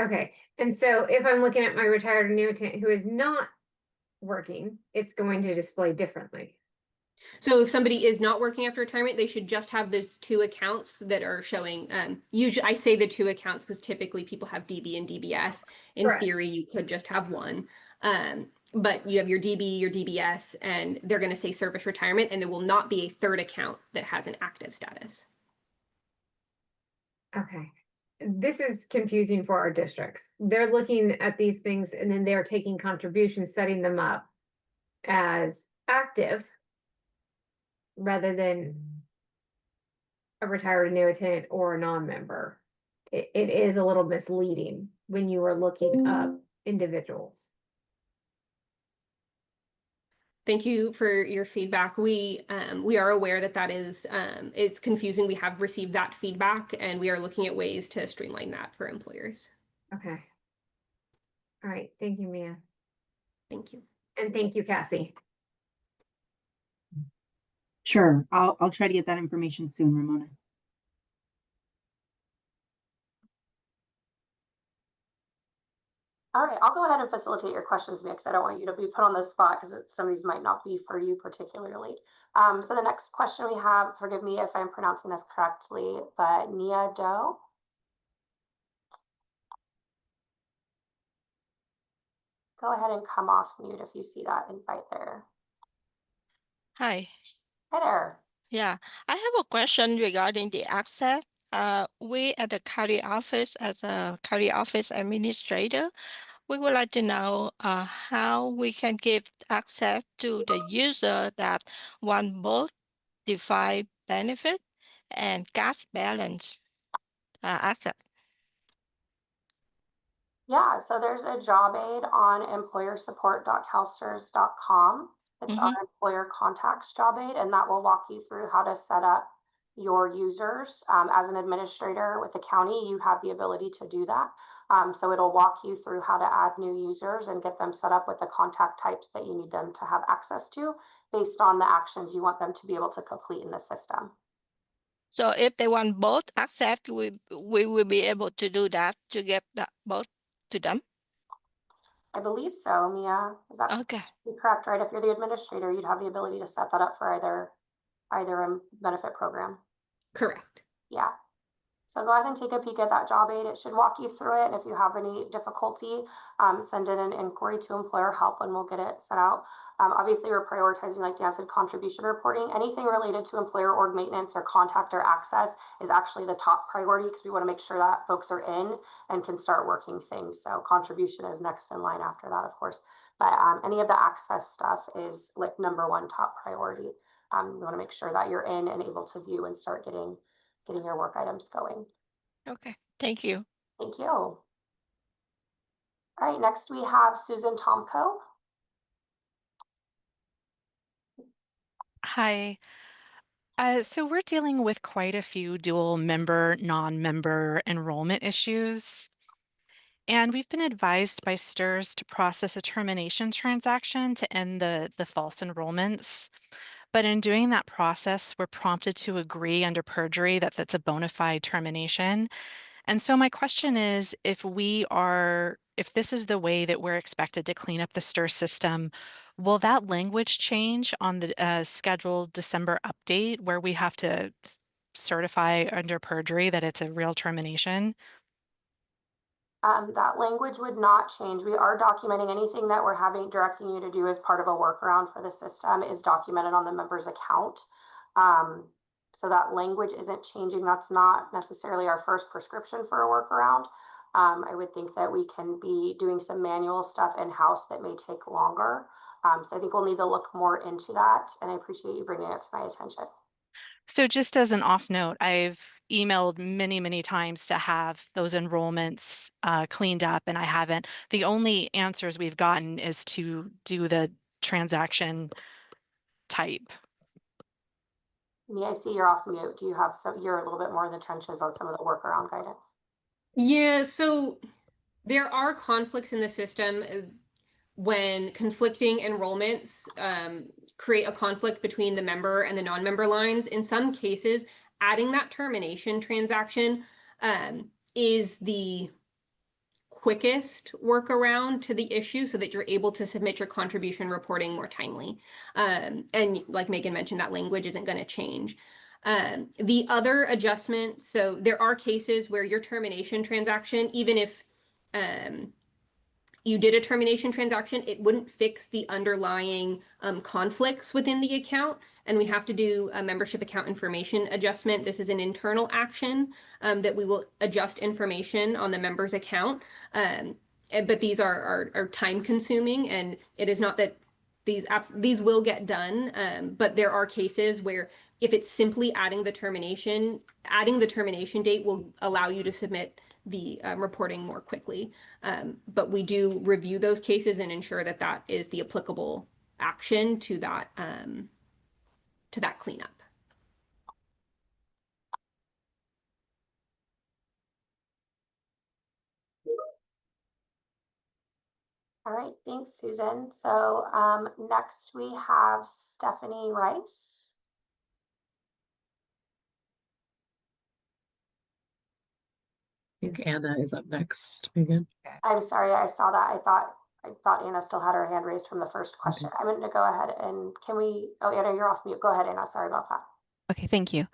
Okay, and so if I'm looking at my retired annuitant who is not working, it's going to display differently. So if somebody is not working after retirement, they should just have those 2 accounts that are showing. Usually, I say the 2 accounts because typically people have DB and DBS. In Correct. theory, you could just have 1. But you have your DB, your DBS, and they're going to say service retirement, and there will not be a 3rd account that has an active status. Okay. This is confusing for our districts. They're looking at these things and then they're taking contributions, setting them up as active rather than a retired annuitant or a non-member. It is a little misleading when you are looking up individuals. Thank you for your feedback. We are aware that is it's confusing. We have received that feedback, and we are looking at ways to streamline that for employers. Okay. All right. Thank you, Mia. Thank you. And thank you, Cassie. Sure, I'll try to get that information soon, Ramona. All right, I'll go ahead and facilitate your questions, Mia, because I don't want you to be put on the spot because some of these might not be for you particularly. So the next question we have, forgive me if I'm pronouncing this correctly, but Nia Doe. Go ahead and come off mute if you see that invite there. Hi. Hi there. Yeah, I have a question regarding the access. We at the county office, as a county office administrator, we would like to know how we can give access to the user that want both defined benefit and cash balance access. Yeah, so there's a job aid on employersupport.calstrs.com. It's our employer contacts job aid, and that will walk you through how to set up your users. As an administrator with the county, you have the ability to do that. So it'll walk you through how to add new users and get them set up with the contact types that you need them to have access to based on the actions you want them to be able to complete in the system. So if they want both access, we will be able to do that to get that both to them. I believe so, Mia. Is that okay? Correct, right? If you're the administrator, you'd have the ability to set that up for either benefit program. Correct. Yeah. So go ahead and take a peek at that job aid. It should walk you through it. And if you have any difficulty, send in an inquiry to employer help and we'll get it set out. Obviously, we're prioritizing, like Dan said, contribution reporting. Anything related to employer org maintenance or contact or access is actually the top priority because we want to make sure that folks are in and can start working things. So contribution is next in line after that, of course. But any of the access stuff is like #1 top priority. We want to make sure that you're in and able to view and start getting your work items going. Okay, thank you. Thank you. All right, next we have Susan Tomko. Hi. So we're dealing with quite a few dual member, non-member enrollment issues. And we've been advised by STRS to process a termination transaction to end the false enrollments. But in doing that process, we're prompted to agree under perjury that that's a bona fide termination. And so my question is, if this is the way that we're expected to clean up the STIR system, will that language change on the scheduled December update where we have to certify under perjury that it's a real termination? That language would not change. We are documenting anything that we're directing you to do as part of a workaround for the system is documented on the member's account. So that language isn't changing. That's not necessarily our first prescription for a workaround. I would think that we can be doing some manual stuff in-house that may take longer. So I think we'll need to look more into that. And I appreciate you bringing it to my attention. So just as an off note, I've emailed many, many times to have those enrollments cleaned up, and I haven't. The only answers we've gotten is to do the transaction type. I see you're off mute. Do you have you're a little bit more in the trenches on some of the workaround guidance? Yeah, so there are conflicts in the system when conflicting enrollments create a conflict between the member and the non-member lines. In some cases, adding that termination transaction is the quickest workaround to the issue so that you're able to submit your contribution reporting more timely. And like Megan mentioned, that language isn't going to change. The other adjustment, so there are cases where your termination transaction, even if you did a termination transaction, it wouldn't fix the underlying conflicts within the account. And we have to do a membership account information adjustment. This is an internal action that we will adjust information on the member's account. But these are time consuming, and it is not that these will get done. But there are cases where if it's simply adding the termination date will allow you to submit the reporting more quickly. But we do review those cases and ensure that that is the applicable action to that cleanup. All right, thanks, Susan. So next we have Stephanie Rice. I think Anna is up next, Megan. I'm sorry, I saw that. I thought Anna still had her hand raised from the first question. I'm going to go ahead and Anna, you're off mute. Go ahead, Anna. Sorry about that. Okay, thank you.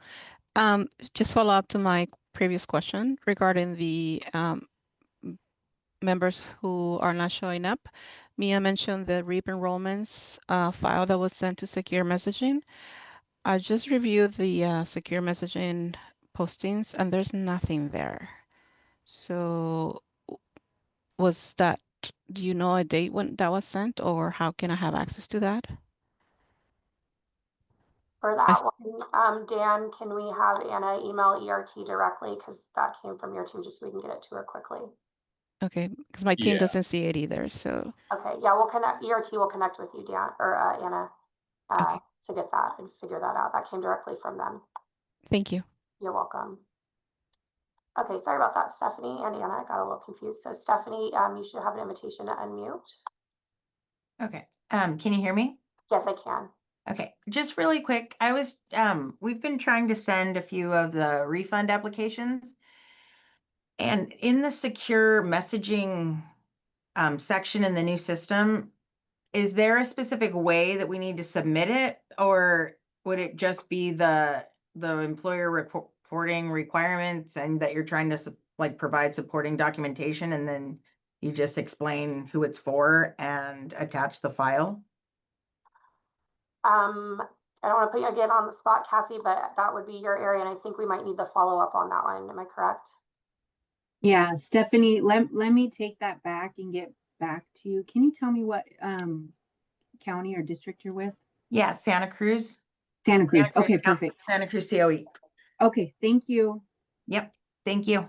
Just follow up to my previous question regarding the members who are not showing up. Mia mentioned the REAP enrollments file that was sent to secure messaging. I just reviewed the secure messaging postings and there's nothing there. So do you know a date when that was sent, or how can I have access to that? For that one, Dan, can we have Anna email ERT directly because that came from your team just so we can get it to her quickly? Okay, because my team doesn't see it either, so. Okay, yeah, we'll connect. ERT will connect with you, Dan, or Anna, to get that and figure that out. That came directly from them. Thank you. You're welcome. Okay, sorry about that, Stephanie and Anna. I got a little confused. So Stephanie, you should have an invitation to unmute. Okay. Can you hear me? Yes, I can. Okay, just really quick. We've been trying to send a few of the refund applications, and in the secure messaging section in the new system, is there a specific way that we need to submit it, or would it just be the employer reporting requirements and that you're trying to like provide supporting documentation, and then you just explain who it's for and attach the file? I don't want to put you again on the spot, Cassie, but that would be your area, and I think we might need to follow up on that one. Am I correct? Yeah, Stephanie, let me take that back and get back to you. Can you tell me what county or district you're with? Yeah, Santa Cruz. Santa Cruz. Okay, perfect. Santa Cruz COE. Okay, thank you. Yep, thank you.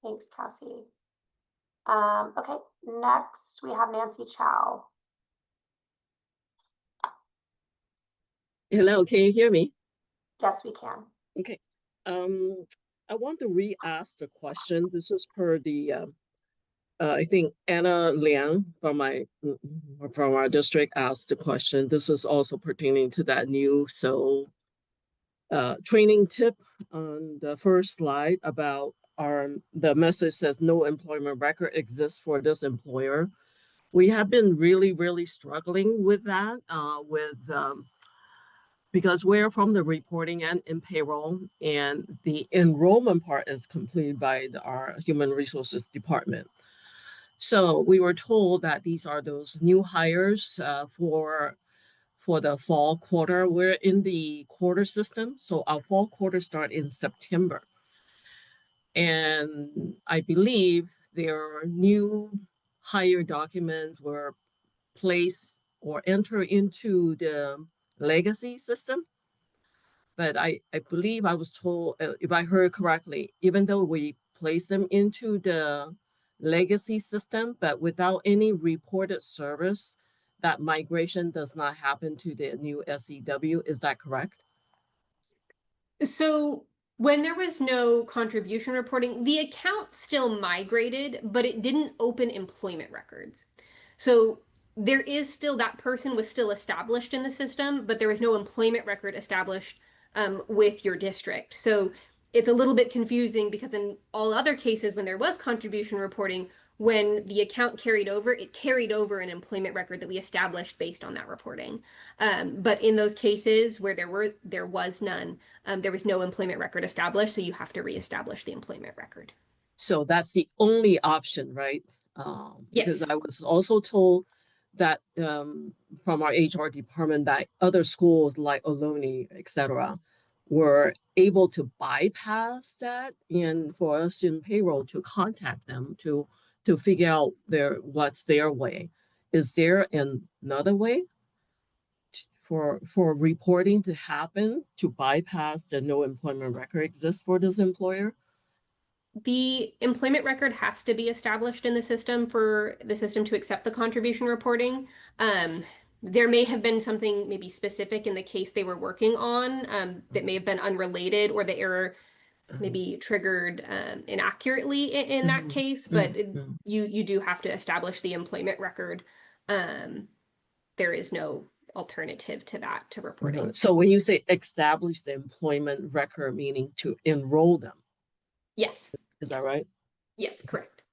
Thanks, Cassie. Okay, next we have Nancy Chow. Hello, can you hear me? Yes, we can. Okay. I want to re-ask the question. This is per the I think Anna Liang from our district asked the question. This is also pertaining to that new training tip on the first slide about the message says no employment record exists for this employer. We have been really struggling with that because we're from the reporting and in payroll, and the enrollment part is completed by our human resources department. So we were told that these are those new hires for the fall quarter. We're in the quarter system, so our fall quarter start in September. And I believe their new hire documents were placed or enter into the legacy system. But I believe I was told, if I heard correctly, even though we place them into the legacy system, but without any reported service, that migration does not happen to the new SEW. Is that correct? So when there was no contribution reporting, the account still migrated, but it didn't open employment records. So there is still, that person was still established in the system, but there was no employment record established with your district. So it's a little bit confusing because in all other cases, when there was contribution reporting, when the account carried over, it carried over an employment record that we established based on that reporting. But in those cases where there was none, there was no employment record established, so you have to reestablish the employment record. So that's the only option, right? Because Yes. I was also told that from our HR department that other schools like Ohlone, etc., were able to bypass that, and for us in payroll to contact them to figure out what's their way. Is there another way for reporting to happen to bypass the no employment record exists for this employer? The employment record has to be established in the system for the system to accept the contribution reporting. There may have been something maybe specific in the case they were working on that may have been unrelated, or the error maybe triggered inaccurately in that case, but you do have to establish the employment record. There is no alternative to that, to reporting. So when you say establish the employment record, meaning to enroll them? Yes. Is that right? Yes, correct.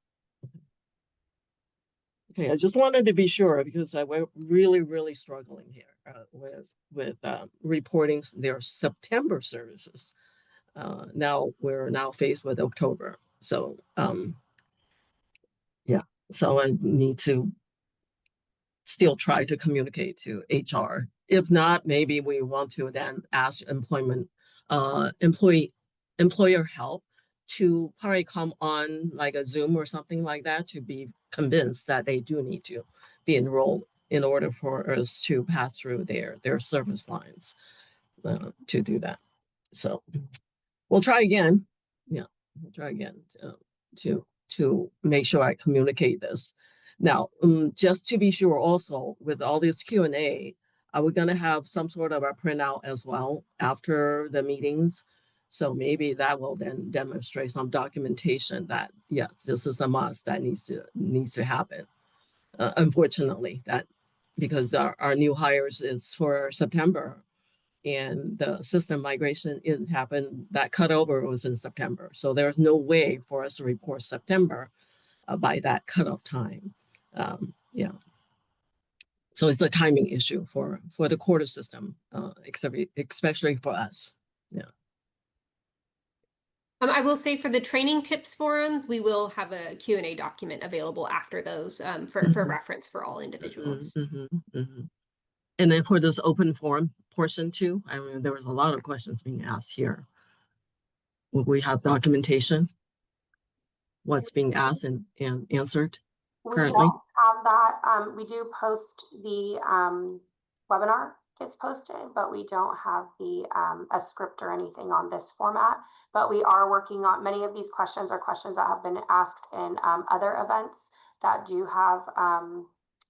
Okay, I just wanted to be sure because we're really struggling here with reporting their September services. Now we're faced with October, so yeah. So I need to still try to communicate to HR. If not, maybe we want to then ask employer help to probably come on like a Zoom or something like that to be convinced that they do need to be enrolled in order for us to pass through their service lines to do that. So we'll try again. Yeah, we'll try again to make sure I communicate this. Now, just to be sure also with all this Q&A, are we going to have some sort of a printout as well after the meetings? So maybe that will then demonstrate some documentation that, yes, this is a must that needs to happen. Unfortunately, that because our new hires is for September, and the system migration didn't happen. That cutover was in September. So there's no way for us to report September by that cutoff time. Yeah. So it's a timing issue for the quarter system, especially for us. Yeah. I will say for the training tips forums, we will have a Q&A document available after those for reference for all individuals. And then for this open forum portion too, I mean, there was a lot of questions being asked here. Will we have documentation? What's being asked and answered currently? We don't have that. We do post the webinar gets posted, but we don't have the a script or anything on this format. But we are working on many of these questions are questions that have been asked in other events that do have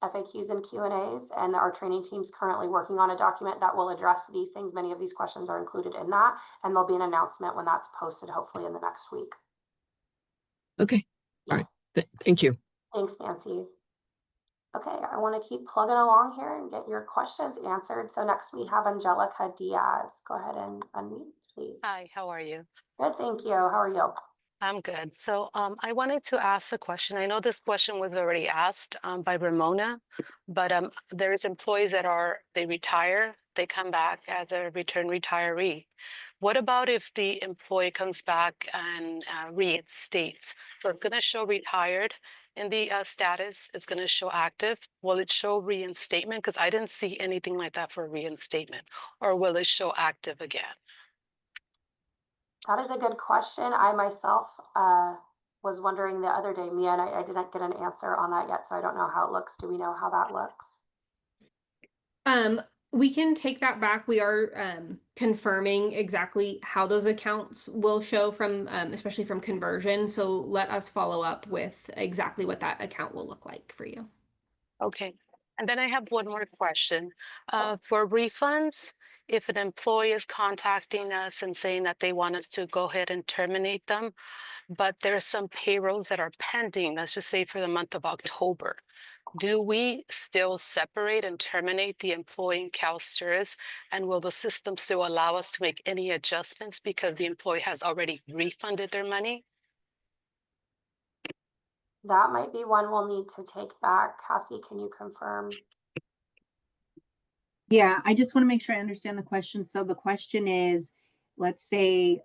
FAQs and Q&As, and our training team's currently working on a document that will address these things. Many of these questions are included in that, and there'll be an announcement when that's posted, hopefully in the next week. Okay. All right. Thank you. Thanks, Nancy. Okay, I want to keep plugging along here and get your questions answered. So next we have Angelica Diaz. Go ahead and unmute, please. Hi, how are you? Good, thank you. How are you? I'm good. So I wanted to ask a question. I know this question was already asked by Ramona, but there's employees that they retire, they come back as a return retiree. What about if the employee comes back and reinstates? So it's going to show retired in the status. It's going to show active. Will it show reinstatement? Because I didn't see anything like that for reinstatement. Or will it show active again? That is a good question. I myself was wondering the other day, Mia, and I didn't get an answer on that yet, so I don't know how it looks. Do we know how that looks? We can take that back. We are confirming exactly how those accounts will show from, especially from conversion. So let us follow up with exactly what that account will look like for you. Okay. And then I have one more question. For refunds, if an employee is contacting us and saying that they want us to go ahead and terminate them, but there are some payrolls that are pending, let's just say for the month of October, do we still separate and terminate the employee in CalSTRS? And will the system still allow us to make any adjustments because the employee has already refunded their money? That might be one we'll need to take back. Cassie, can you confirm? Yeah, I just want to make sure I understand the question. So the question is, let's say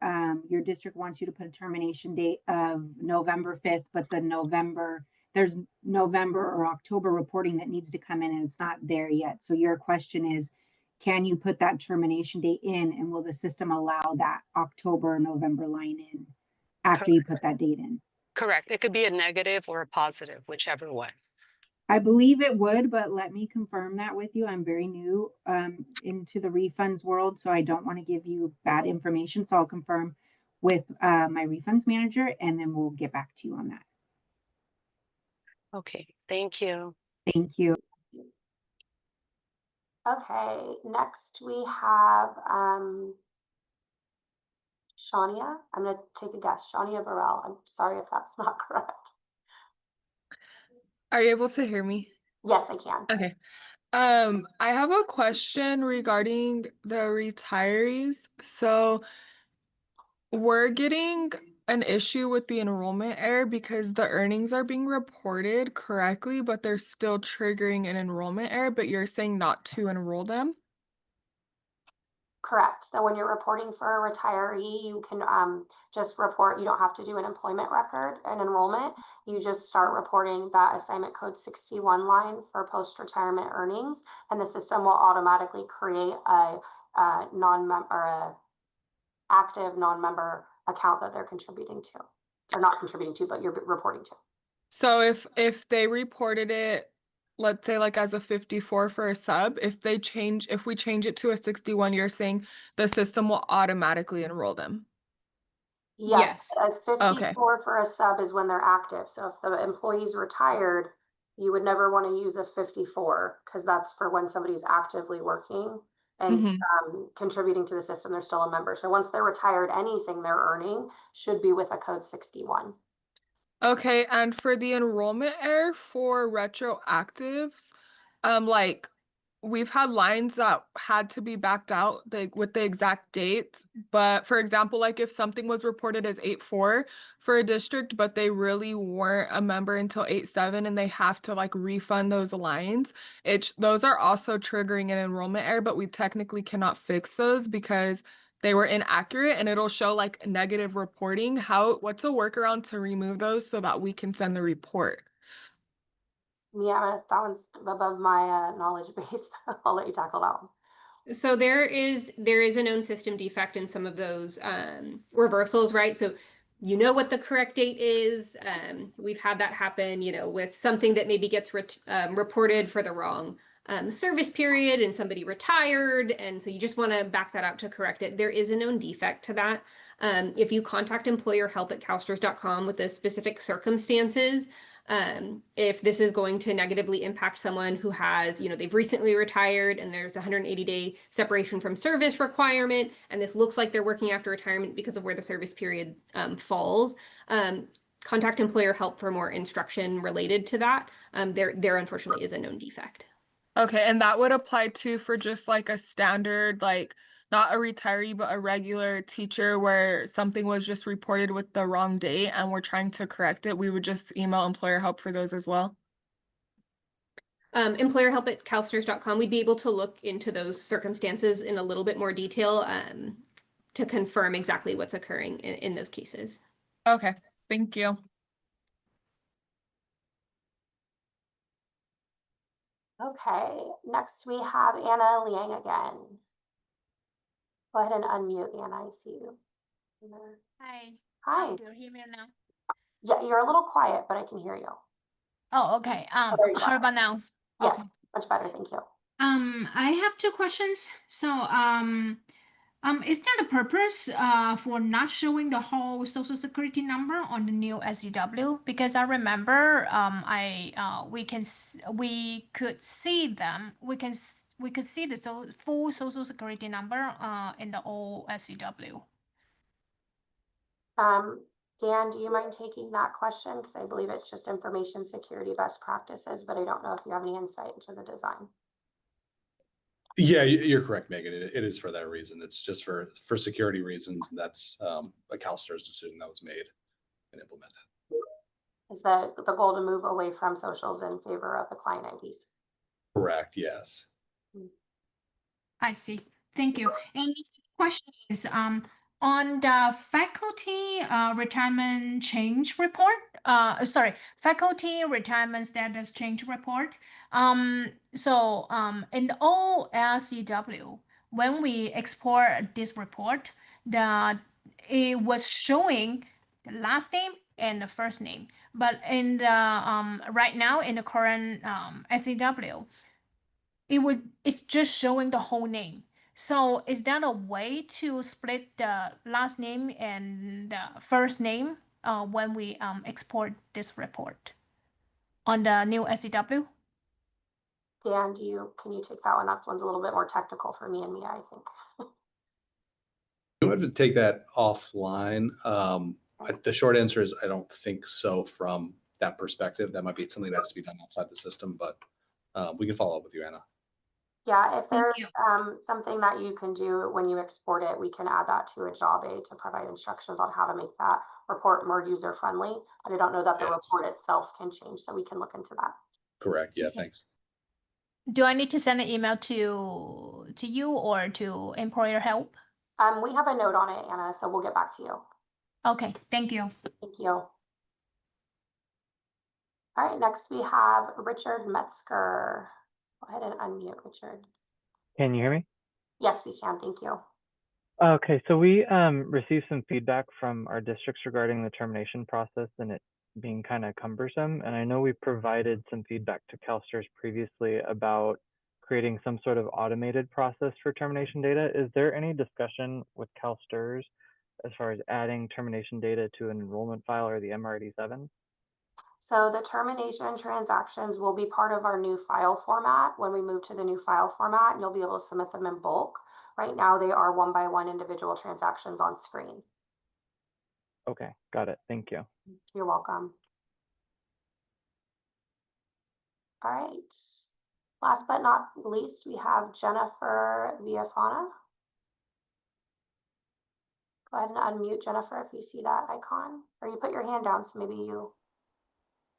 your district wants you to put a termination date of November 5th, but there's November or October reporting that needs to come in and it's not there yet. So your question is, can you put that termination date in and will the system allow that October or November line in after you put that date in? Correct. It could be a negative or a positive, whichever one. I believe it would, but let me confirm that with you. I'm very new into the refunds world, so I don't want to give you bad information. So I'll confirm with my refunds manager, and then we'll get back to you on that. Okay, thank you. Thank you. Okay, next we have Shania. I'm going to take a guess. Shania Burrell. I'm sorry if that's not correct. Are you able to hear me? Yes, I can. Okay. I have a question regarding the retirees. So we're getting an issue with the enrollment error because the earnings are being reported correctly, but they're still triggering an enrollment error, but you're saying not to enroll them? Correct. So when you're reporting for a retiree, you can just report. You don't have to do an employment record and enrollment. You just start reporting that assignment code 61 line for post-retirement earnings, and the system will automatically create a non-member or a active non-member account that they're contributing to, or not contributing to, but you're reporting to. So if they reported it, let's say like as a 54 for a sub, if we change it to a 61, you're saying the system will automatically enroll them? Yes. As 54 Okay. for a sub is when they're active. So if the employee's retired, you would never want to use a 54 because that's for when somebody's actively working and contributing to the system. They're still a member. So once they're retired, anything they're earning should be with a code 61. Okay, and for the enrollment error for retroactives, like we've had lines that had to be backed out with the exact dates, but for example, like if something was reported as 8-4 for a district, but they really weren't a member until 8-7 and they have to like refund those lines, those are also triggering an enrollment error, but we technically cannot fix those because they were inaccurate, and it'll show like negative reporting. What's a workaround to remove those so that we can send the report? Yeah, that one's above my knowledge base. I'll let you tackle that one. So there is a known system defect in some of those reversals, right? So you know what the correct date is. We've had that happen, with something that maybe gets reported for the wrong service period, and somebody retired, and so you just want to back that out to correct it. There is a known defect to that. If you contact employerhelp@calstrs.com with the specific circumstances, if this is going to negatively impact someone who has, they've recently retired and there's a 180-day separation from service requirement, and this looks like they're working after retirement because of where the service period falls, contact employer help for more instruction related to that. There unfortunately is a known defect. Okay, and that would apply too for just like a standard, like not a retiree, but a regular teacher where something was just reported with the wrong date and we're trying to correct it. We would just email employer help for those as well. Employerhelp@calstrs.com. We'd be able to look into those circumstances in a little bit more detail to confirm exactly what's occurring in those cases. Okay, thank you. Okay, next we have Anna Liang again. Go ahead and unmute, Anna. I see you. Hi. Hi. Do you hear me now? Yeah, you're a little quiet, but I can hear you. Oh, okay. there you How are. about now? Yes, Okay. much better. Thank you. I have two questions. So, is there a purpose for not showing the whole social security number on the new SEW? Because I remember we could see them. We could see the full social security number in the old SEW. Dan, do you mind taking that question? Because I believe it's just information security best practices, but I don't know if you have any insight into the design. Yeah, you're correct, Megan. It is for that reason. It's just for security reasons. And that's a CalSTRS decision that was made and implemented. Is the goal to move away from socials in favor of the client IDs? Correct, yes. I see. Thank you. And the question is, on the faculty retirement change report, faculty retirement status change report. So in the old LCW, when we export this report, it was showing the last name and the first name. But in the right now in the current SEW, it's just showing the whole name. So is that a way to split the last name and the first name when we export this report on the new SEW? Dan, can you take that one? That one's a little bit more technical for me and Mia, I think. You have to take that offline. The short answer is I don't think so from that perspective. That might be something that has to be done outside the system, but we can follow up with you, Anna. Yeah, if there's something that you can do when you export it, we can add that to a job aid to provide instructions on how to make that report more user-friendly. But I don't know that the report itself can change, so we can look into that. Correct. Yeah, thanks. Do I need to send an email to you or to employer help? We have a note on it, Anna, so we'll get back to you. Okay, thank you. Thank you. All right, next we have Richard Metzger. Go ahead and unmute, Richard. Can you hear me? Yes, we can. Thank you. Okay, so we received some feedback from our districts regarding the termination process and it being kind of cumbersome. And I know we provided some feedback to CalSTRS previously about creating some sort of automated process for termination data. Is there any discussion with CalSTRS as far as adding termination data to an enrollment file or the MRD7? So the termination transactions will be part of our new file format when we move to the new file format, and you'll be able to submit them in bulk. Right now, they are one-by-one individual transactions on screen. Okay, got it. Thank you. You're welcome. All right. Last but not least, we have Jennifer Villafana. Go ahead and unmute, Jennifer, if you see that icon, or you put your hand down, so maybe you...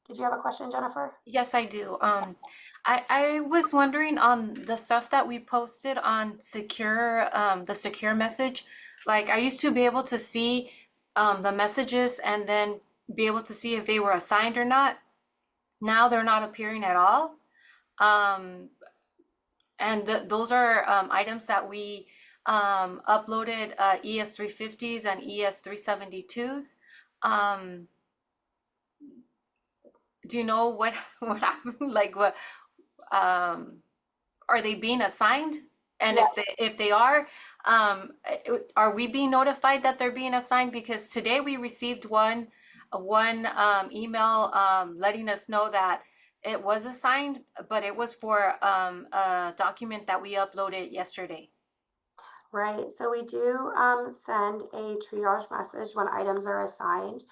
Did you have a question, Jennifer? Yes, I do. I was wondering on the stuff that we posted on secure, the secure message. Like I used to be able to see the messages and then be able to see if they were assigned or not. Now they're not appearing at all. And those are items that we uploaded ES350s and ES372s. Do you know what happened? Like what are they being assigned? And Yes. if they are we being notified that they're being assigned? Because today we received one email letting us know that it was assigned, but it was for a document that we uploaded yesterday. Right, so we do send a triage message when items are assigned.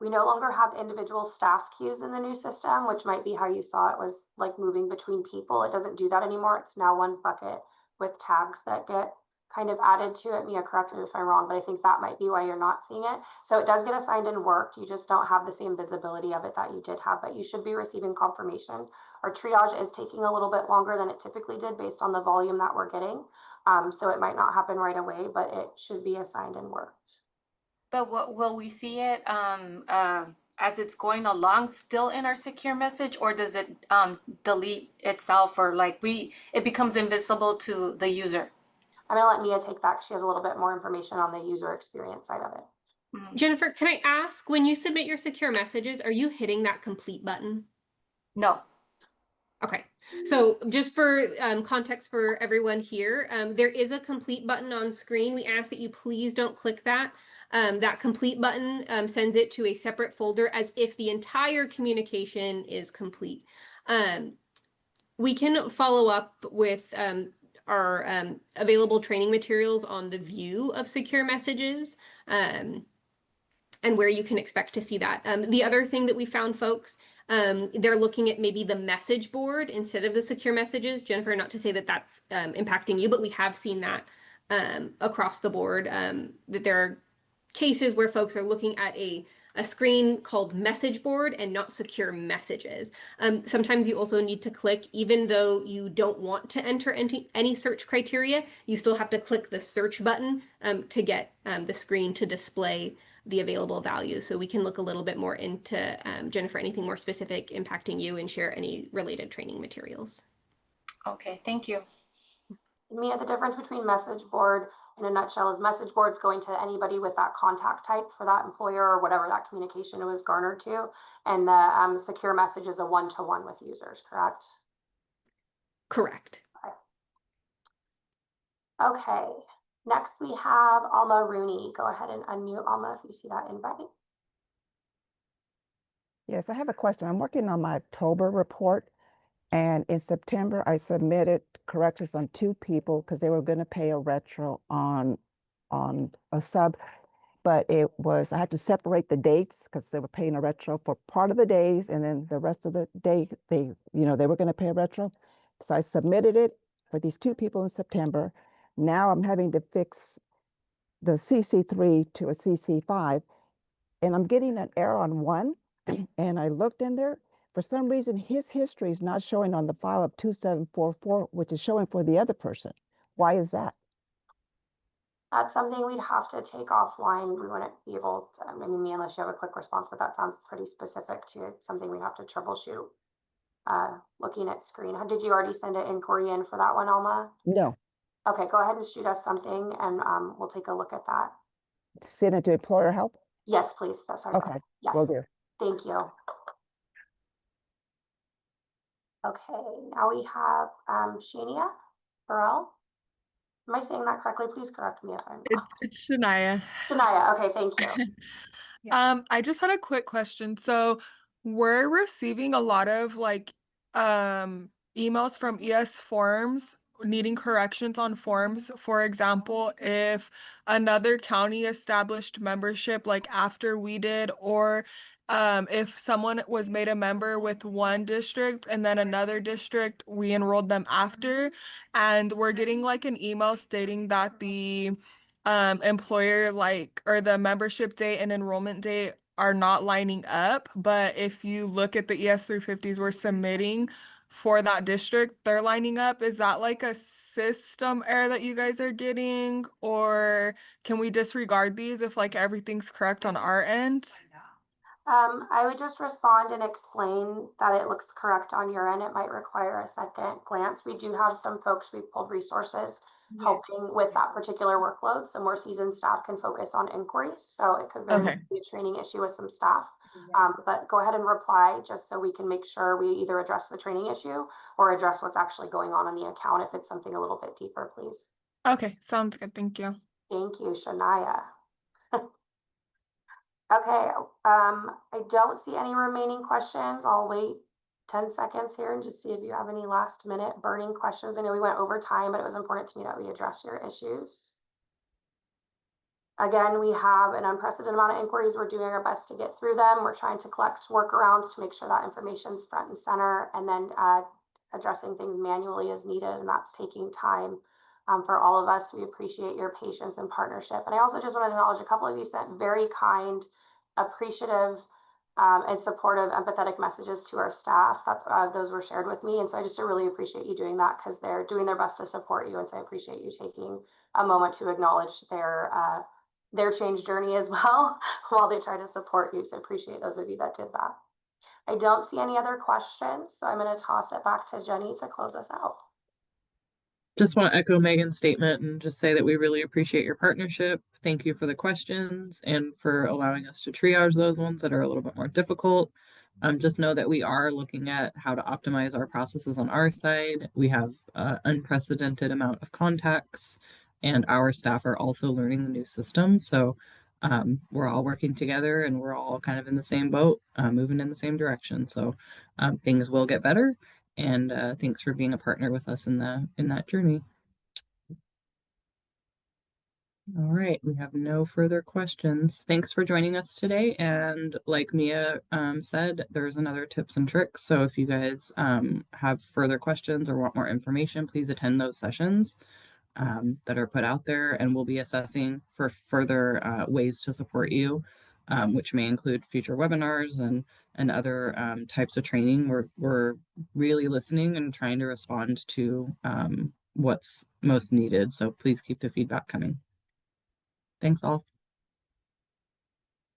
We no longer have individual staff queues in the new system, which might be how you saw it was like moving between people. It doesn't do that anymore. It's now one bucket with tags that get kind of added to it. Mia, correct me if I'm wrong, but I think that might be why you're not seeing it. So it does get assigned and worked. You just don't have the same visibility of it that you did have, but you should be receiving confirmation. Our triage is taking a little bit longer than it typically did based on the volume that we're getting. So it might not happen right away, but it should be assigned and worked. But what will we see it as it's going along still in our secure message, or does it delete itself, or like it becomes invisible to the user? I'm gonna let Mia take that. She has a little bit more information on the user experience side of it. Jennifer, can I ask, when you submit your secure messages, are you hitting that complete button? No. Okay, so just for context for everyone here, there is a complete button on screen. We ask that you please don't click that. That complete button sends it to a separate folder as if the entire communication is complete. We can follow up with our available training materials on the view of secure messages and where you can expect to see that. The other thing that we found, folks, they're looking at maybe the message board instead of the secure messages. Jennifer, not to say that that's impacting you, but we have seen that across the board, that there are cases where folks are looking at a screen called message board and not secure messages. Sometimes you also need to click, even though you don't want to enter any search criteria, you still have to click the search button to get the screen to display the available value. So we can look a little bit more into, Jennifer, anything more specific impacting you and share any related training materials. Okay, thank you. Mia, the difference between message board in a nutshell is message boards going to anybody with that contact type for that employer or whatever that communication was garnered to. And the secure message is a one-to-one with users, correct? Correct. Okay. Next, we have Alma Rooney. Go ahead and unmute Alma if you see that invite. Yes, I have a question. I'm working on my October report, and in September, I submitted corrections on 2 people because they were going to pay a retro on a sub, but I had to separate the dates because they were paying a retro for part of the days, and then the rest of the day, they were going to pay a retro. So I submitted it for these 2 people in September. Now I'm having to fix the CC3 to a CC5, and I'm getting an error on one. And I looked in there. For some reason, his history is not showing on the file of 2744, which is showing for the other person. Why is that? That's something we'd have to take offline. We wouldn't be able to, I mean, unless you have a quick response, but that sounds pretty specific to something we have to troubleshoot. Looking at screen. Did you already send an inquiry in for that one, Alma? No. Okay, go ahead and shoot us something and we'll take a look at that. Send it to employer help? Yes, please. That's our Okay, yes. will do. Thank you. Okay, now we have Shania Burrell. Am I saying that correctly? Please correct me if I'm wrong. It's Shania. Shania, okay, thank you. I just had a quick question. So we're receiving a lot of emails from ES forms needing corrections on forms. For example, if another county established membership like after we did, or if someone was made a member with one district and then another district, we enrolled them after, and we're getting like an email stating that the employer or the membership date and enrollment date are not lining up. But if you look at the ES350s we're submitting for that district, they're lining up. Is that like a system error that you guys are getting, or can we disregard these if like everything's correct on our end? I would just respond and explain that it looks correct on your end. It might require a second glance. We do have some folks, we've pulled resources helping with that particular workload. So more seasoned staff can focus on inquiries. So it could very much be a training issue with some staff. But go ahead and reply just so we can make sure we either address the training issue or address what's actually going on the account if it's something a little bit deeper, please. Okay, sounds good. Thank you. Thank you, Shania. Okay, I don't see any remaining questions. I'll wait 10 seconds here and just see if you have any last minute burning questions. I know we went over time, but it was important to me that we address your issues. Again, we have an unprecedented amount of inquiries. We're doing our best to get through them. We're trying to collect workarounds to make sure that information's front and center, and then addressing things manually as needed, and that's taking time. For all of us, we appreciate your patience and partnership. And I also just want to acknowledge a couple of you sent very kind, appreciative, and supportive, empathetic messages to our staff. Those were shared with me. And so I just really appreciate you doing that because they're doing their best to support you. And so I appreciate you taking a moment to acknowledge their change journey as well while they try to support you. So I appreciate those of you that did that. I don't see any other questions. So I'm going to toss it back to Jenny to close us out. Just want to echo Megan's statement and just say that we really appreciate your partnership. Thank you for the questions and for allowing us to triage those ones that are a little bit more difficult. Just know that we are looking at how to optimize our processes on our side. We have an unprecedented amount of contacts, and our staff are also learning the new system. So we're all working together and we're all kind of in the same boat, moving in the same direction. So things will get better. And thanks for being a partner with us in that journey. All right, we have no further questions. Thanks for joining us today. And like Mia said, there's another tips and tricks. So if you guys have further questions or want more information, please attend those sessions that are put out there, and we'll be assessing for further ways to support you, which may include future webinars and other types of training. We're really listening and trying to respond to what's most needed. So please keep the feedback coming. Thanks all.